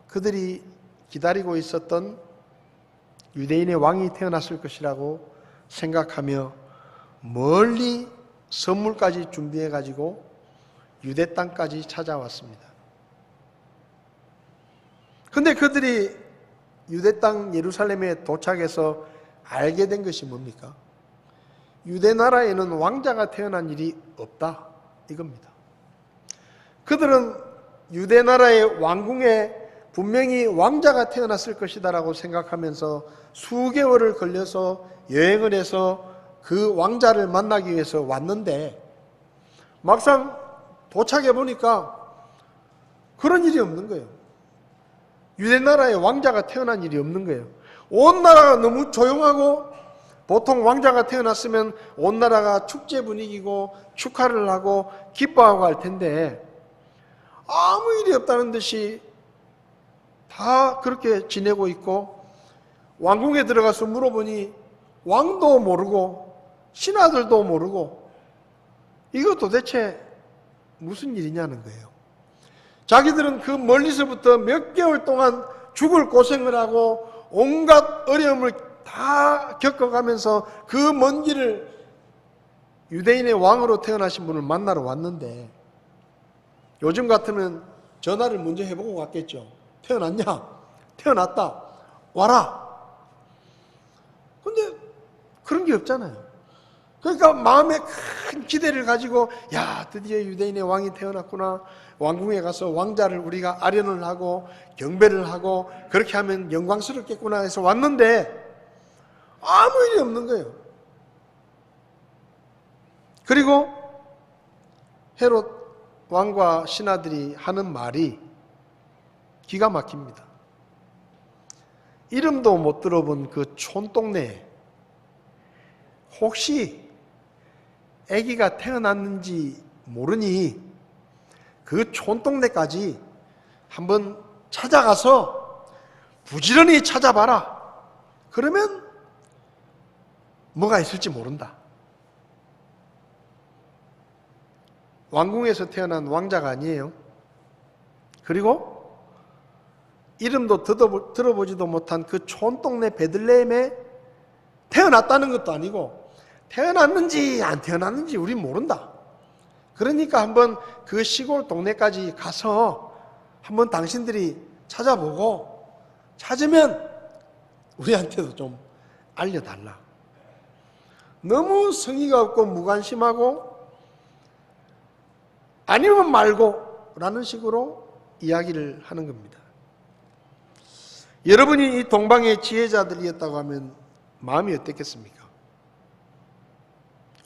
그들이 기다리고 있었던 유대인의 왕이 태어났을 것이라고 생각하며 멀리 선물까지 준비해 가지고 유대 땅까지 찾아왔습니다. 그런데 그들이 유대 땅 예루살렘에 도착해서 알게 된 것이 뭡니까? 유대 나라에는 왕자가 태어난 일이 없다 이겁니다. 그들은 유대 나라의 왕궁에 분명히 왕자가 태어났을 것이다라고 생각하면서 수개월을 걸려서 여행을 해서 그 왕자를 만나기 위해서 왔는데 막상 도착해 보니까 그런 일이 없는 거예요. 유대 나라에 왕자가 태어난 일이 없는 거예요. 온 나라가 너무 조용하고 보통 왕자가 태어났으면 온 나라가 축제 분위기고 축하를 하고 기뻐하고 할 텐데 아무 일이 없다는 듯이 다 그렇게 지내고 있고 왕궁에 들어가서 물어보니 왕도 모르고 신하들도 모르고 이거 도대체 무슨 일이냐는 거예요. 자기들은 그 멀리서부터 몇 개월 동안 죽을 고생을 하고 온갖 어려움을 다 겪어가면서 그 먼 길을 유대인의 왕으로 태어나신 분을 만나러 왔는데 요즘 같으면 전화를 먼저 해보고 갔겠죠. 태어났냐? 태어났다. 와라. 근데 그런 게 없잖아요. 그러니까 마음에 큰 기대를 가지고 야 드디어 유대인의 왕이 태어났구나. 왕궁에 가서 왕자를 우리가 아련을 하고 경배를 하고 그렇게 하면 영광스럽겠구나 해서 왔는데 아무 일이 없는 거예요. 그리고 헤롯 왕과 신하들이 하는 말이 기가 막힙니다. 이름도 못 들어본 그 촌동네에 혹시 아기가 태어났는지 모르니 그 촌동네까지 한번 찾아가서 부지런히 찾아봐라. 그러면 뭐가 있을지 모른다. 왕궁에서 태어난 왕자가 아니에요. 그리고 이름도 들어보지도 못한 그 촌동네 베들레헴에 태어났다는 것도 아니고 태어났는지 안 태어났는지 우린 모른다. 그러니까 한번 그 시골 동네까지 가서 한번 당신들이 찾아보고 찾으면 우리한테도 좀 알려달라. 너무 성의가 없고 무관심하고 아니면 말고 라는 식으로 이야기를 하는 겁니다. 여러분이 이 동방의 지혜자들이었다고 하면 마음이 어땠겠습니까?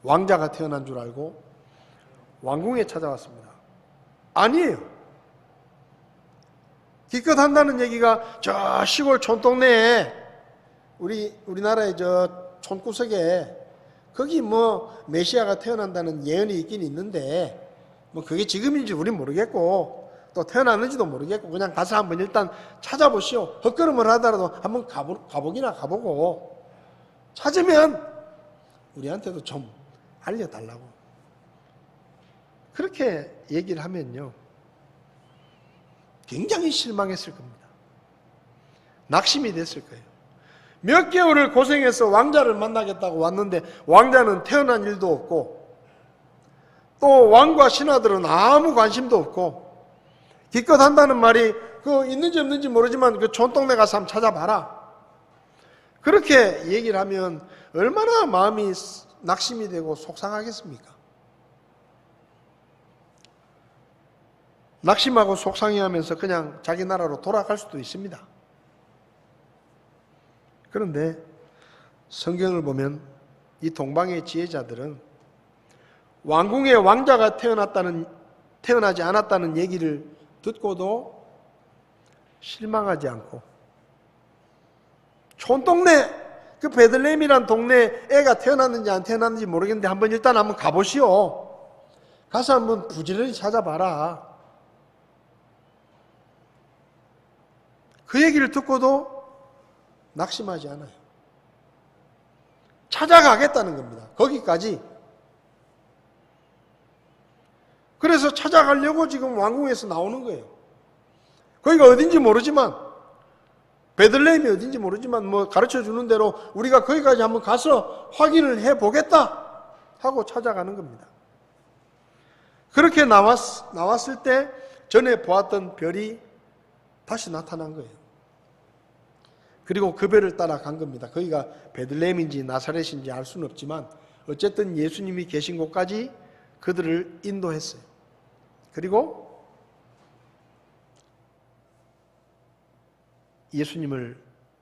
왕자가 태어난 줄 알고 왕궁에 찾아왔습니다. 아니에요. 기껏 한다는 얘기가 저 시골 촌동네에 우리나라의 저 촌구석에 거기 뭐 메시아가 태어난다는 예언이 있긴 있는데 뭐 그게 지금인지 우린 모르겠고 또 태어났는지도 모르겠고 그냥 가서 한번 일단 찾아보시오. 헛걸음을 하더라도 한번 가보기나 가보고 찾으면 우리한테도 좀 알려달라고 그렇게 얘기를 하면요 굉장히 실망했을 겁니다. 낙심이 됐을 거예요. 몇 개월을 고생해서 왕자를 만나겠다고 왔는데 왕자는 태어난 일도 없고 또 왕과 신하들은 아무 관심도 없고 기껏 한다는 말이 그 있는지 없는지 모르지만 그 촌동네 가서 한번 찾아봐라. 그렇게 얘기를 하면 얼마나 마음이 낙심이 되고 속상하겠습니까? 낙심하고 속상해하면서 그냥 자기 나라로 돌아갈 수도 있습니다. 그런데 성경을 보면 이 동방의 지혜자들은 왕궁에 왕자가 태어나지 않았다는 얘기를 듣고도 실망하지 않고 촌동네 그 베들레헴이란 동네 애가 태어났는지 안 태어났는지 모르겠는데 일단 한번 가보시오. 가서 한번 부지런히 찾아봐라. 그 얘기를 듣고도 낙심하지 않아요. 찾아가겠다는 겁니다. 거기까지. 그래서 찾아가려고 지금 왕궁에서 나오는 거예요. 거기가 어딘지 모르지만 베들레헴이 어딘지 모르지만 뭐 가르쳐 주는 대로 우리가 거기까지 한번 가서 확인을 해보겠다 하고 찾아가는 겁니다. 그렇게 나왔을 때 전에 보았던 별이 다시 나타난 거예요. 그리고 그 별을 따라간 겁니다. 거기가 베들레헴인지 나사렛인지 알 수는 없지만 어쨌든 예수님이 계신 곳까지 그들을 인도했어요. 그리고 예수님을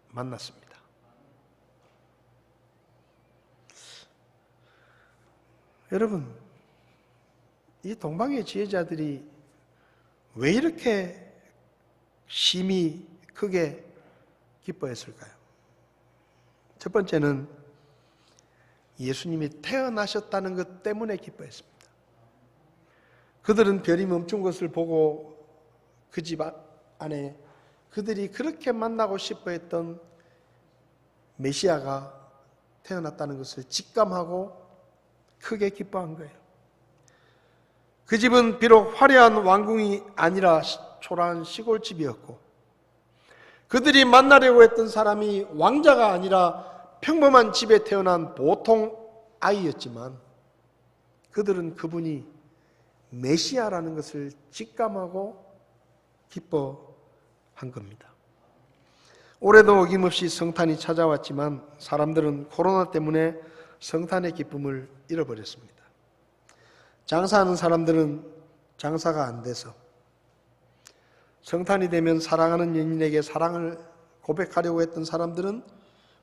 만났습니다. 여러분, 이 동방의 지혜자들이 왜 이렇게 심히 크게 기뻐했을까요? 첫 번째는 예수님이 태어나셨다는 것 때문에 기뻐했습니다. 그들은 별이 멈춘 것을 보고 그 집 안에 그들이 그렇게 만나고 싶어 했던 메시아가 태어났다는 것을 직감하고 크게 기뻐한 거예요. 그 집은 비록 화려한 왕궁이 아니라 초라한 시골집이었고 그들이 만나려고 했던 사람이 왕자가 아니라 평범한 집에 태어난 보통 아이였지만 그들은 그분이 메시아라는 것을 직감하고 기뻐한 겁니다. 올해도 어김없이 성탄이 찾아왔지만 사람들은 코로나 때문에 성탄의 기쁨을 잃어버렸습니다. 장사하는 사람들은 장사가 안 돼서 성탄이 되면 사랑하는 연인에게 사랑을 고백하려고 했던 사람들은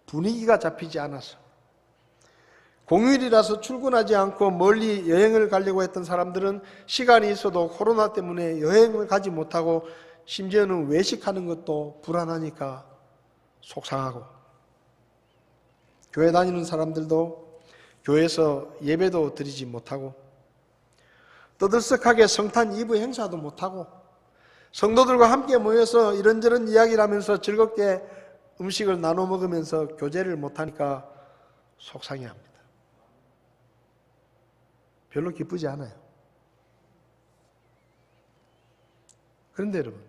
분위기가 잡히지 않아서 공휴일이라서 출근하지 않고 멀리 여행을 가려고 했던 사람들은 시간이 있어도 코로나 때문에 여행을 가지 못하고 심지어는 외식하는 것도 불안하니까 속상하고 교회 다니는 사람들도 교회에서 예배도 드리지 못하고 떠들썩하게 성탄 이브 행사도 못하고 성도들과 함께 모여서 이런저런 이야기를 하면서 즐겁게 음식을 나눠 먹으면서 교제를 못하니까 속상해합니다. 별로 기쁘지 않아요. 그런데 여러분,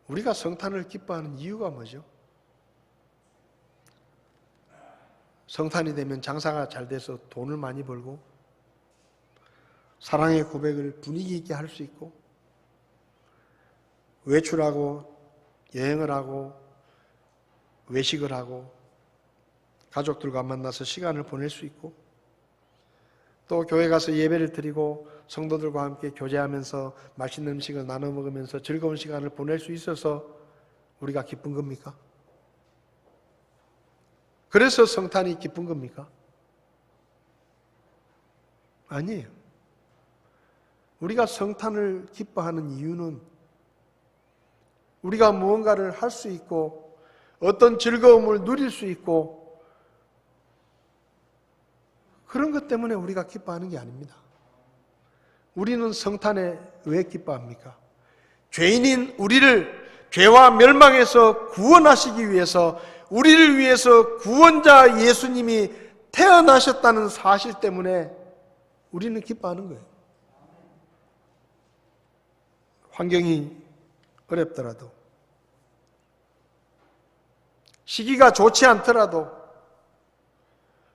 우리가 성탄을 기뻐하는 이유가 뭐죠? 성탄이 되면 장사가 잘 돼서 돈을 많이 벌고 사랑의 고백을 분위기 있게 할 수 있고 외출하고 여행을 하고 외식을 하고 가족들과 만나서 시간을 보낼 수 있고 또 교회 가서 예배를 드리고 성도들과 함께 교제하면서 맛있는 음식을 나눠 먹으면서 즐거운 시간을 보낼 수 있어서 우리가 기쁜 겁니까? 그래서 성탄이 기쁜 겁니까? 아니에요. 우리가 성탄을 기뻐하는 이유는 우리가 무언가를 할 수 있고 어떤 즐거움을 누릴 수 있고 그런 것 때문에 우리가 기뻐하는 게 아닙니다. 우리는 성탄에 왜 기뻐합니까? 죄인인 우리를 죄와 멸망에서 구원하시기 위해서 우리를 위해서 구원자 예수님이 태어나셨다는 사실 때문에 우리는 기뻐하는 거예요. 환경이 어렵더라도 시기가 좋지 않더라도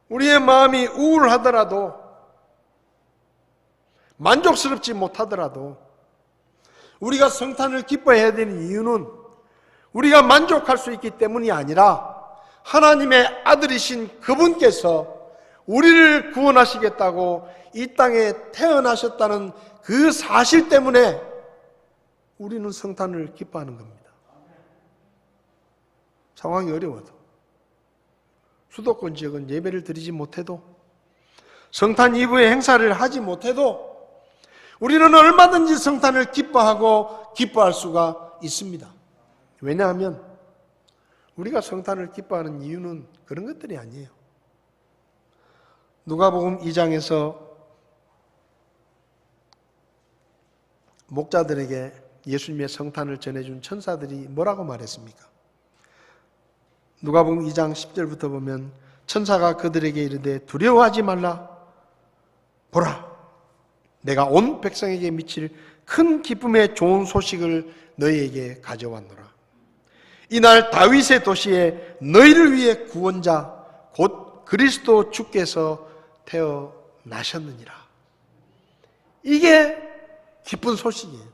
우리의 마음이 우울하더라도 만족스럽지 못하더라도 우리가 성탄을 기뻐해야 되는 이유는 우리가 만족할 수 있기 때문이 아니라 하나님의 아들이신 그분께서 우리를 구원하시겠다고 이 땅에 태어나셨다는 그 사실 때문에 우리는 성탄을 기뻐하는 겁니다. 상황이 어려워도 수도권 지역은 예배를 드리지 못해도 성탄 이브의 행사를 하지 못해도 우리는 얼마든지 성탄을 기뻐하고 기뻐할 수가 있습니다. 왜냐하면 우리가 성탄을 기뻐하는 이유는 그런 것들이 아니에요. 누가복음 2장에서 목자들에게 예수님의 성탄을 전해준 천사들이 뭐라고 말했습니까? 누가복음 2장 10절부터 보면 천사가 그들에게 이르되 두려워하지 말라. 보라, 내가 온 백성에게 미칠 큰 기쁨의 좋은 소식을 너희에게 가져왔노라. 이날 다윗의 도시에 너희를 위해 구원자 곧 그리스도 주께서 태어나셨느니라. 이게 기쁜 소식이에요.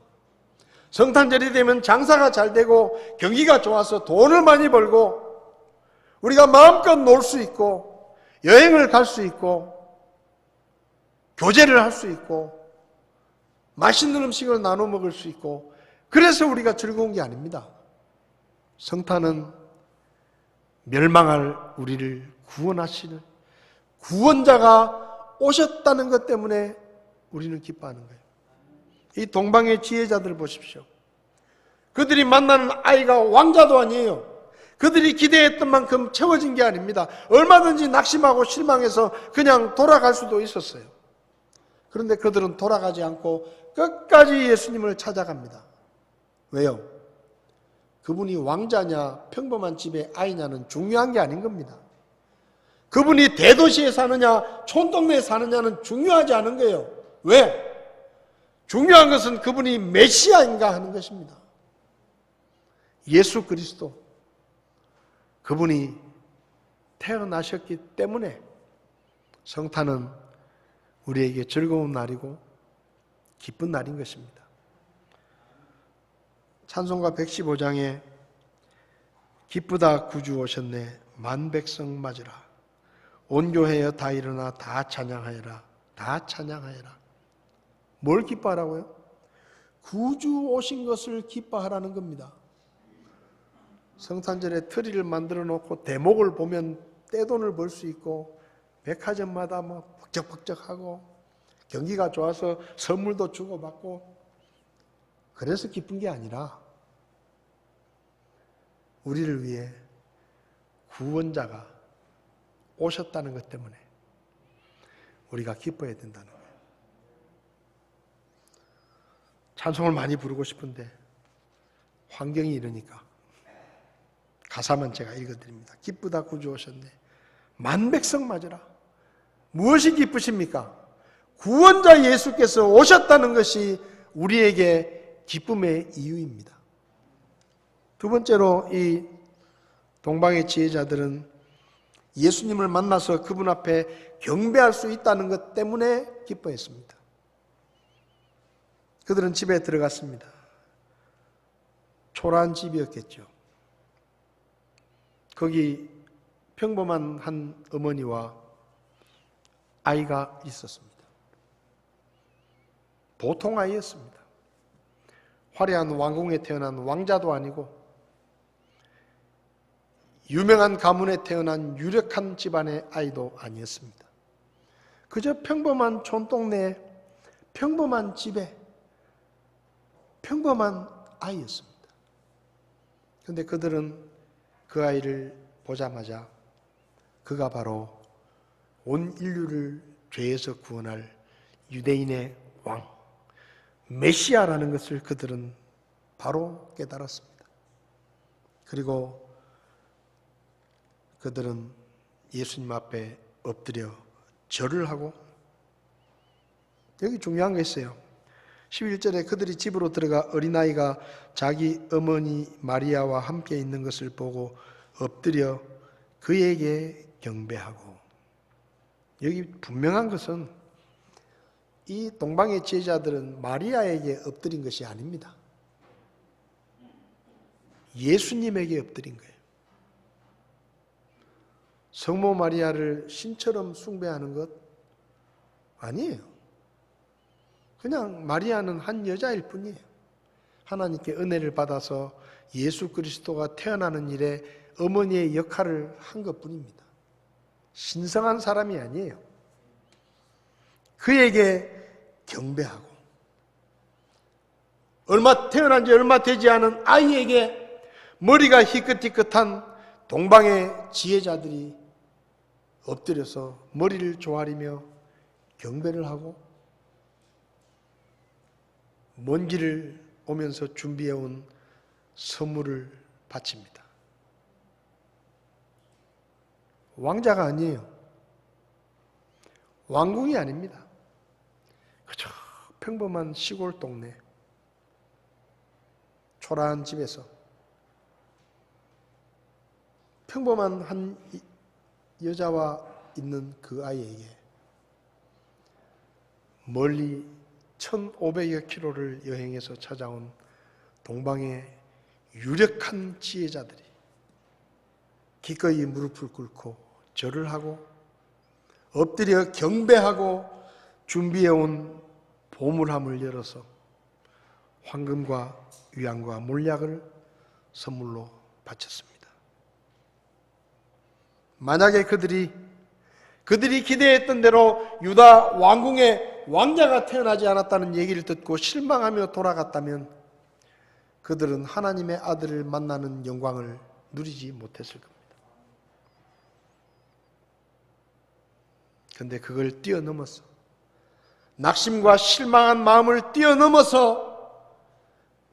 성탄절이 되면 장사가 잘 되고 경기가 좋아서 돈을 많이 벌고 우리가 마음껏 놀 수 있고 여행을 갈 수 있고 교제를 할 수 있고 맛있는 음식을 나눠 먹을 수 있고 그래서 우리가 즐거운 게 아닙니다. 성탄은 멸망할 우리를 구원하시는 구원자가 오셨다는 것 때문에 우리는 기뻐하는 거예요. 이 동방의 지혜자들 보십시오. 그들이 만나는 아이가 왕자도 아니에요. 그들이 기대했던 만큼 채워진 게 아닙니다. 얼마든지 낙심하고 실망해서 그냥 돌아갈 수도 있었어요. 그런데 그들은 돌아가지 않고 끝까지 예수님을 찾아갑니다. 왜요? 그분이 왕자냐 평범한 집의 아이냐는 중요한 게 아닌 겁니다. 그분이 대도시에 사느냐 촌동네에 사느냐는 중요하지 않은 거예요. 왜? 중요한 것은 그분이 메시아인가 하는 것입니다. 예수 그리스도, 그분이 태어나셨기 때문에 성탄은 우리에게 즐거운 날이고 기쁜 날인 것입니다. 찬송가 115장에 기쁘다 구주 오셨네 만백성 맞으라 온 교회여 다 일어나 다 찬양하여라 다 찬양하여라. 뭘 기뻐하라고요? 구주 오신 것을 기뻐하라는 겁니다. 성탄절에 트리를 만들어 놓고 대목을 보면 떼돈을 벌 수 있고 백화점마다 뭐 벅적벅적하고 경기가 좋아서 선물도 주고받고 그래서 기쁜 게 아니라 우리를 위해 구원자가 오셨다는 것 때문에 우리가 기뻐해야 된다는 거예요. 찬송을 많이 부르고 싶은데 환경이 이러니까 가사만 제가 읽어드립니다. 기쁘다 구주 오셨네 만백성 맞으라. 무엇이 기쁘십니까? 구원자 예수께서 오셨다는 것이 우리에게 기쁨의 이유입니다. 두 번째로 이 동방의 지혜자들은 예수님을 만나서 그분 앞에 경배할 수 있다는 것 때문에 기뻐했습니다. 그들은 집에 들어갔습니다. 초라한 집이었겠죠. 거기 평범한 한 어머니와 아이가 있었습니다. 보통 아이였습니다. 화려한 왕궁에 태어난 왕자도 아니고 유명한 가문에 태어난 유력한 집안의 아이도 아니었습니다. 그저 평범한 촌동네 평범한 집에 평범한 아이였습니다. 그런데 그들은 그 아이를 보자마자 그가 바로 온 인류를 죄에서 구원할 유대인의 왕, 메시아라는 것을 그들은 바로 깨달았습니다. 그리고 그들은 예수님 앞에 엎드려 절을 하고, 여기 중요한 게 있어요. 11절에 그들이 집으로 들어가 어린아이가 자기 어머니 마리아와 함께 있는 것을 보고 엎드려 그에게 경배하고. 여기 분명한 것은 이 동방의 제자들은 마리아에게 엎드린 것이 아닙니다. 예수님에게 엎드린 거예요. 성모 마리아를 신처럼 숭배하는 것 아니에요. 그냥 마리아는 한 여자일 뿐이에요. 하나님께 은혜를 받아서 예수 그리스도가 태어나는 일에 어머니의 역할을 한 것뿐입니다. 신성한 사람이 아니에요. 그에게 경배하고, 태어난 지 얼마 되지 않은 아이에게 머리가 희끗희끗한 동방의 지혜자들이 엎드려서 머리를 조아리며 경배를 하고, 먼 길을 오면서 준비해온 선물을 바칩니다. 왕자가 아니에요. 왕궁이 아닙니다. 그저 평범한 시골 동네 초라한 집에서 평범한 한 여자와 있는 그 아이에게 멀리 1500여 킬로를 여행해서 찾아온 동방의 유력한 지혜자들이 기꺼이 무릎을 꿇고 절을 하고 엎드려 경배하고 준비해온 보물함을 열어서 황금과 위안과 몰약을 선물로 바쳤습니다. 만약에 그들이 기대했던 대로 유다 왕궁에 왕자가 태어나지 않았다는 얘기를 듣고 실망하며 돌아갔다면 그들은 하나님의 아들을 만나는 영광을 누리지 못했을 겁니다. 그런데 그걸 뛰어넘어서, 낙심과 실망한 마음을 뛰어넘어서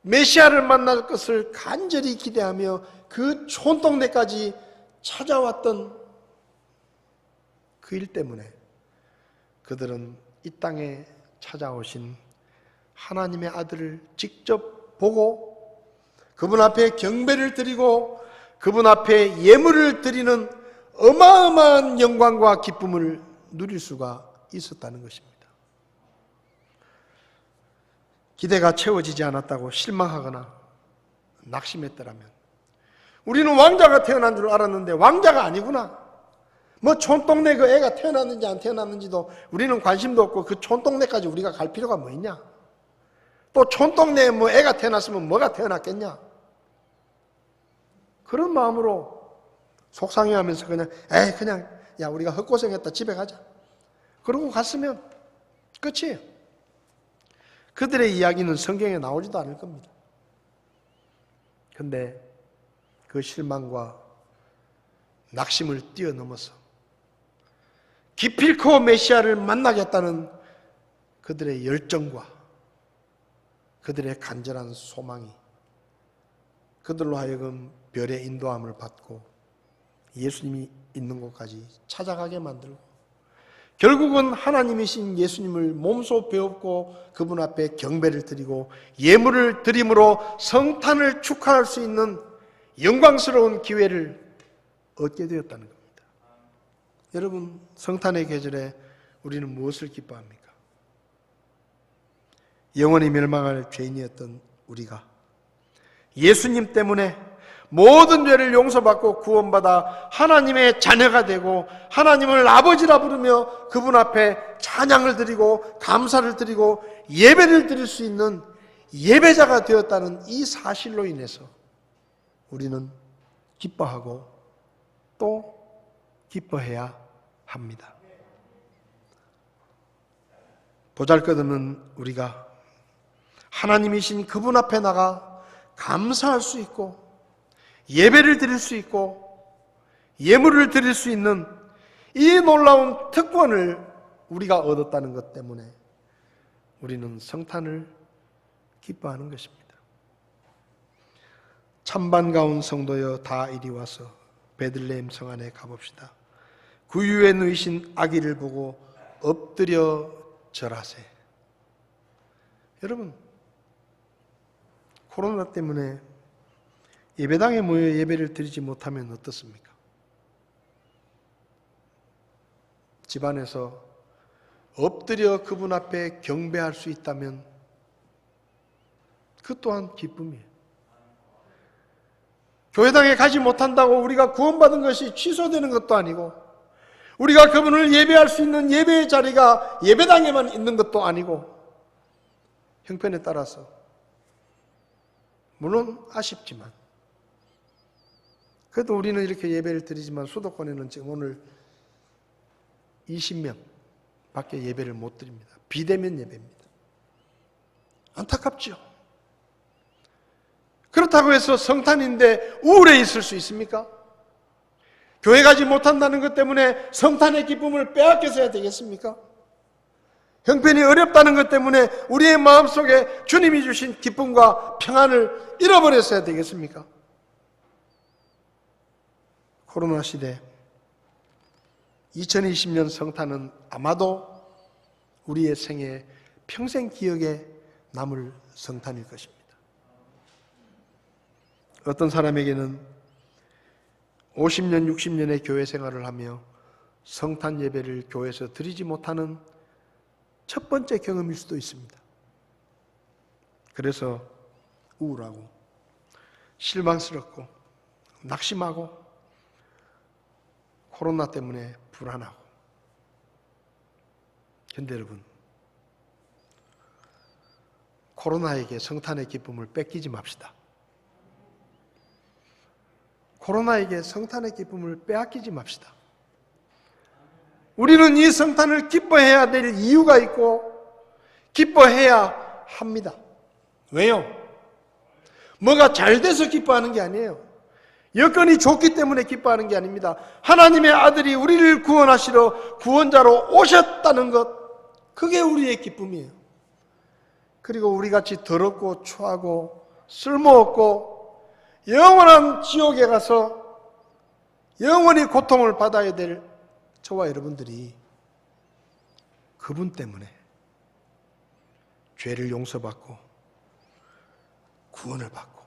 메시아를 만날 것을 간절히 기대하며 그 촌동네까지 찾아왔던 그 일 때문에 그들은 이 땅에 찾아오신 하나님의 아들을 직접 보고 그분 앞에 경배를 드리고 그분 앞에 예물을 드리는 어마어마한 영광과 기쁨을 누릴 수가 있었다는 것입니다. 기대가 채워지지 않았다고 실망하거나 낙심했더라면, 우리는 왕자가 태어난 줄 알았는데 왕자가 아니구나, 뭐 촌동네 그 애가 태어났는지 안 태어났는지도 우리는 관심도 없고 그 촌동네까지 우리가 갈 필요가 뭐 있냐, 또 촌동네에 뭐 애가 태어났으면 뭐가 태어났겠냐, 그런 마음으로 속상해하면서 그냥 야 우리가 헛고생했다 집에 가자 그러고 갔으면 끝이에요. 그들의 이야기는 성경에 나오지도 않을 겁니다. 그런데 그 실망과 낙심을 뛰어넘어서 기필코 메시아를 만나겠다는 그들의 열정과 그들의 간절한 소망이 그들로 하여금 별의 인도함을 받고 예수님이 있는 곳까지 찾아가게 만들고, 결국은 하나님이신 예수님을 몸소 배웠고 그분 앞에 경배를 드리고 예물을 드림으로 성탄을 축하할 수 있는 영광스러운 기회를 얻게 되었다는 겁니다. 여러분, 성탄의 계절에 우리는 무엇을 기뻐합니까? 영원히 멸망할 죄인이었던 우리가 예수님 때문에 모든 죄를 용서받고 구원받아 하나님의 자녀가 되고 하나님을 아버지라 부르며 그분 앞에 찬양을 드리고 감사를 드리고 예배를 드릴 수 있는 예배자가 되었다는 이 사실로 인해서 우리는 기뻐하고 또 기뻐해야 합니다. 보잘것없는 우리가 하나님이신 그분 앞에 나가 감사할 수 있고 예배를 드릴 수 있고 예물을 드릴 수 있는 이 놀라운 특권을 우리가 얻었다는 것 때문에 우리는 성탄을 기뻐하는 것입니다. 찬반가운 성도여 다 이리 와서 베들레헴 성 안에 가봅시다. 구유에 누이신 아기를 보고 엎드려 절하세. 여러분, 코로나 때문에 예배당에 모여 예배를 드리지 못하면 어떻습니까? 집안에서 엎드려 그분 앞에 경배할 수 있다면 그 또한 기쁨이에요. 교회당에 가지 못한다고 우리가 구원받은 것이 취소되는 것도 아니고 우리가 그분을 예배할 수 있는 예배의 자리가 예배당에만 있는 것도 아니고 형편에 따라서 물론 아쉽지만 그래도 우리는 이렇게 예배를 드리지만 수도권에는 지금 오늘 20명 밖에 예배를 못 드립니다. 비대면 예배입니다. 안타깝죠. 그렇다고 해서 성탄인데 우울해 있을 수 있습니까? 교회 가지 못한다는 것 때문에 성탄의 기쁨을 빼앗겨서야 되겠습니까? 형편이 어렵다는 것 때문에 우리의 마음속에 주님이 주신 기쁨과 평안을 잃어버렸어야 되겠습니까? 코로나 시대 2020년 성탄은 아마도 우리의 생애 평생 기억에 남을 성탄일 것입니다. 어떤 사람에게는 50년, 60년의 교회 생활을 하며 성탄 예배를 교회에서 드리지 못하는 첫 번째 경험일 수도 있습니다. 그래서 우울하고 실망스럽고 낙심하고 코로나 때문에 불안하고. 그런데 여러분, 코로나에게 성탄의 기쁨을 뺏기지 맙시다. 코로나에게 성탄의 기쁨을 빼앗기지 맙시다. 우리는 이 성탄을 기뻐해야 될 이유가 있고 기뻐해야 합니다. 왜요? 뭐가 잘 돼서 기뻐하는 게 아니에요. 여건이 좋기 때문에 기뻐하는 게 아닙니다. 하나님의 아들이 우리를 구원하시러 구원자로 오셨다는 것, 그게 우리의 기쁨이에요. 그리고 우리같이 더럽고 추하고 쓸모없고 영원한 지옥에 가서 영원히 고통을 받아야 될 저와 여러분들이 그분 때문에 죄를 용서받고 구원을 받고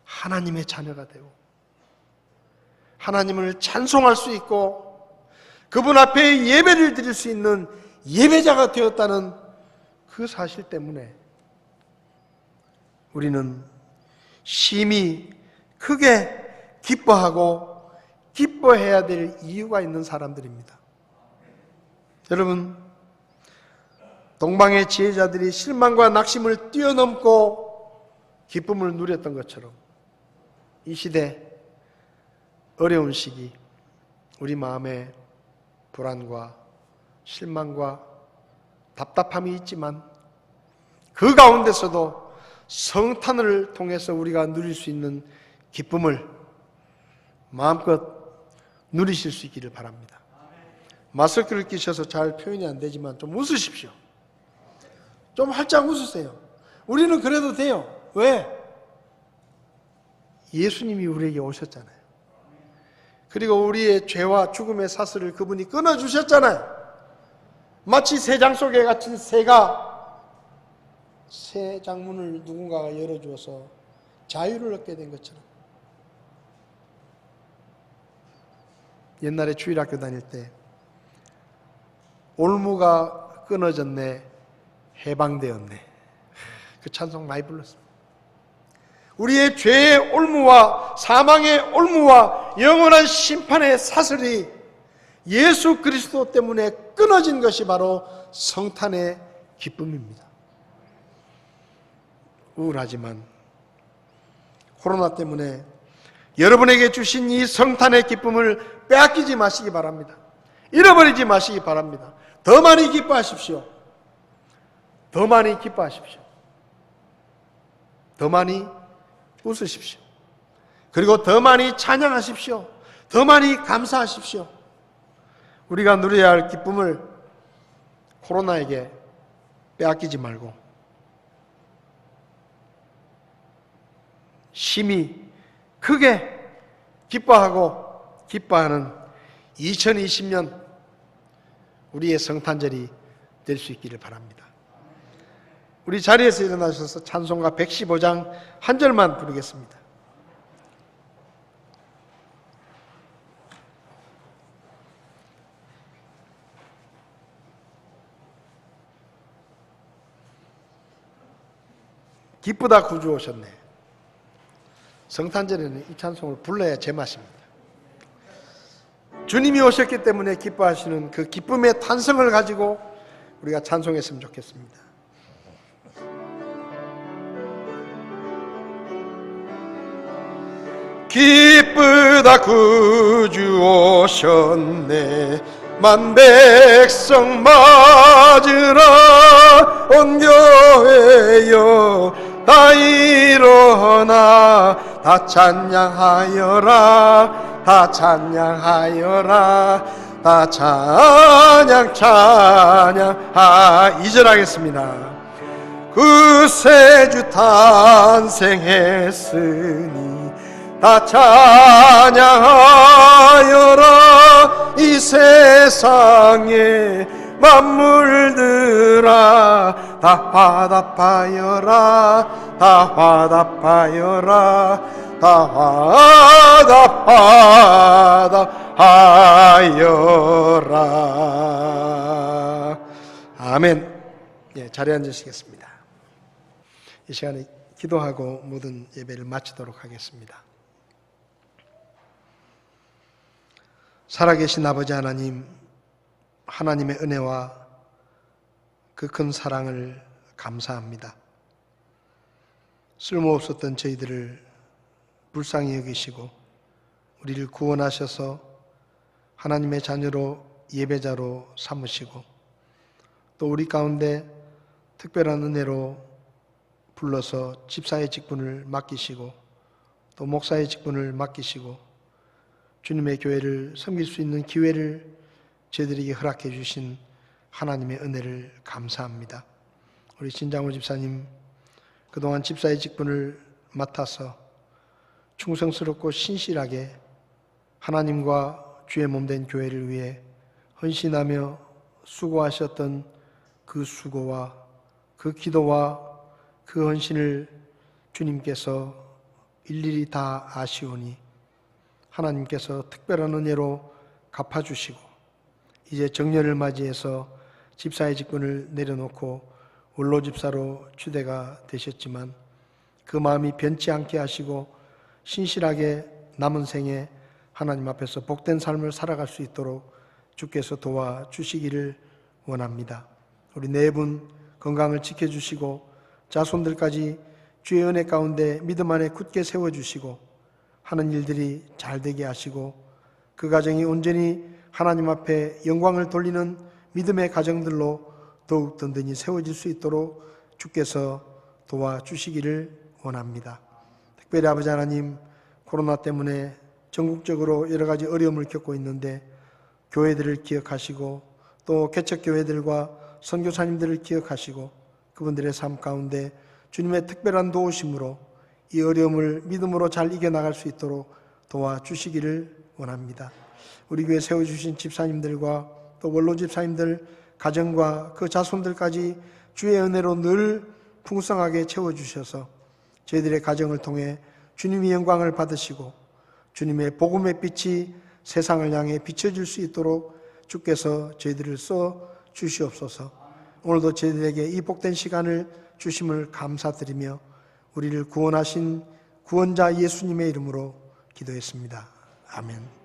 하나님의 자녀가 되고 하나님을 찬송할 수 있고 그분 앞에 예배를 드릴 수 있는 예배자가 되었다는 그 사실 때문에 우리는 심히 크게 기뻐하고 기뻐해야 될 이유가 있는 사람들입니다. 여러분, 동방의 지혜자들이 실망과 낙심을 뛰어넘고 기쁨을 누렸던 것처럼 이 시대 어려운 시기 우리 마음에 불안과 실망과 답답함이 있지만 그 가운데서도 성탄을 통해서 우리가 누릴 수 있는 기쁨을 마음껏 누리실 수 있기를 바랍니다. 마스크를 끼셔서 잘 표현이 안 되지만 좀 웃으십시오. 좀 활짝 웃으세요. 우리는 그래도 돼요. 왜? 예수님이 우리에게 오셨잖아요. 그리고 우리의 죄와 죽음의 사슬을 그분이 끊어주셨잖아요. 마치 새장 속에 갇힌 새가 새 장문을 누군가가 열어주어서 자유를 얻게 된 것처럼 옛날에 주일학교 다닐 때 올무가 끊어졌네, 해방되었네, 그 찬송 많이 불렀습니다. 우리의 죄의 올무와 사망의 올무와 영원한 심판의 사슬이 예수 그리스도 때문에 끊어진 것이 바로 성탄의 기쁨입니다. 우울하지만 코로나 때문에 여러분에게 주신 이 성탄의 기쁨을 빼앗기지 마시기 바랍니다. 잃어버리지 마시기 바랍니다. 더 많이 기뻐하십시오. 더 많이 기뻐하십시오. 더 많이 웃으십시오. 그리고 더 많이 찬양하십시오. 더 많이 감사하십시오. 우리가 누려야 할 기쁨을 코로나에게 빼앗기지 말고 심히 크게 기뻐하는 2020년 우리의 성탄절이 될 수 있기를 바랍니다. 우리 자리에서 일어나셔서 찬송가 115장 한 절만 부르겠습니다. 기쁘다 구주 오셨네. 성탄절에는 이 찬송을 불러야 제맛입니다. 주님이 오셨기 때문에 기뻐하시는 그 기쁨의 탄성을 가지고 우리가 찬송했으면 좋겠습니다. 기쁘다 구주 오셨네. 만백성 맞으라. 온 교회여 다 일어나. 다 찬양하여라. 다 찬양하여라. 다 찬양하여라. 2절 하겠습니다. 구세주 탄생했으니 다 찬양하여라. 이 세상에 만물들아 다 화답하여라. 다 화답하여라. 다 화답하여라. 아멘. 자리에 앉으시겠습니다. 이 시간에 기도하고 모든 예배를 마치도록 하겠습니다. 살아계신 아버지 하나님, 하나님의 은혜와 그 큰 사랑을 감사합니다. 쓸모없었던 저희들을 불쌍히 여기시고 우리를 구원하셔서 하나님의 자녀로 예배자로 삼으시고 또 우리 가운데 특별한 은혜로 불러서 집사의 직분을 맡기시고 또 목사의 직분을 맡기시고 주님의 교회를 섬길 수 있는 기회를 저희들에게 허락해 주신 하나님의 은혜를 감사합니다. 우리 진장호 집사님 그동안 집사의 직분을 맡아서 충성스럽고 신실하게 하나님과 주의 몸된 교회를 위해 헌신하며 수고하셨던 그 수고와 그 기도와 그 헌신을 주님께서 일일이 다 아시오니 하나님께서 특별한 은혜로 갚아주시고 이제 정년을 맞이해서 집사의 직분을 내려놓고 원로 집사로 추대가 되셨지만 그 마음이 변치 않게 하시고 신실하게 남은 생에 하나님 앞에서 복된 삶을 살아갈 수 있도록 주께서 도와주시기를 원합니다. 우리 네 분 건강을 지켜주시고 자손들까지 주의 은혜 가운데 믿음 안에 굳게 세워주시고 하는 일들이 잘 되게 하시고 그 가정이 온전히 하나님 앞에 영광을 돌리는 믿음의 가정들로 더욱 든든히 세워질 수 있도록 주께서 도와주시기를 원합니다. 특별히 아버지 하나님, 코로나 때문에 전국적으로 여러 가지 어려움을 겪고 있는데 교회들을 기억하시고 또 개척교회들과 선교사님들을 기억하시고 그분들의 삶 가운데 주님의 특별한 도우심으로 이 어려움을 믿음으로 잘 이겨나갈 수 있도록 도와주시기를 원합니다. 우리 교회 세워주신 집사님들과 또 원로 집사님들 가정과 그 자손들까지 주의 은혜로 늘 풍성하게 채워주셔서 저희들의 가정을 통해 주님의 영광을 받으시고 주님의 복음의 빛이 세상을 향해 비춰질 수 있도록 주께서 저희들을 써 주시옵소서. 오늘도 저희들에게 이 복된 시간을 주심을 감사드리며 우리를 구원하신 구원자 예수님의 이름으로 기도했습니다. 아멘.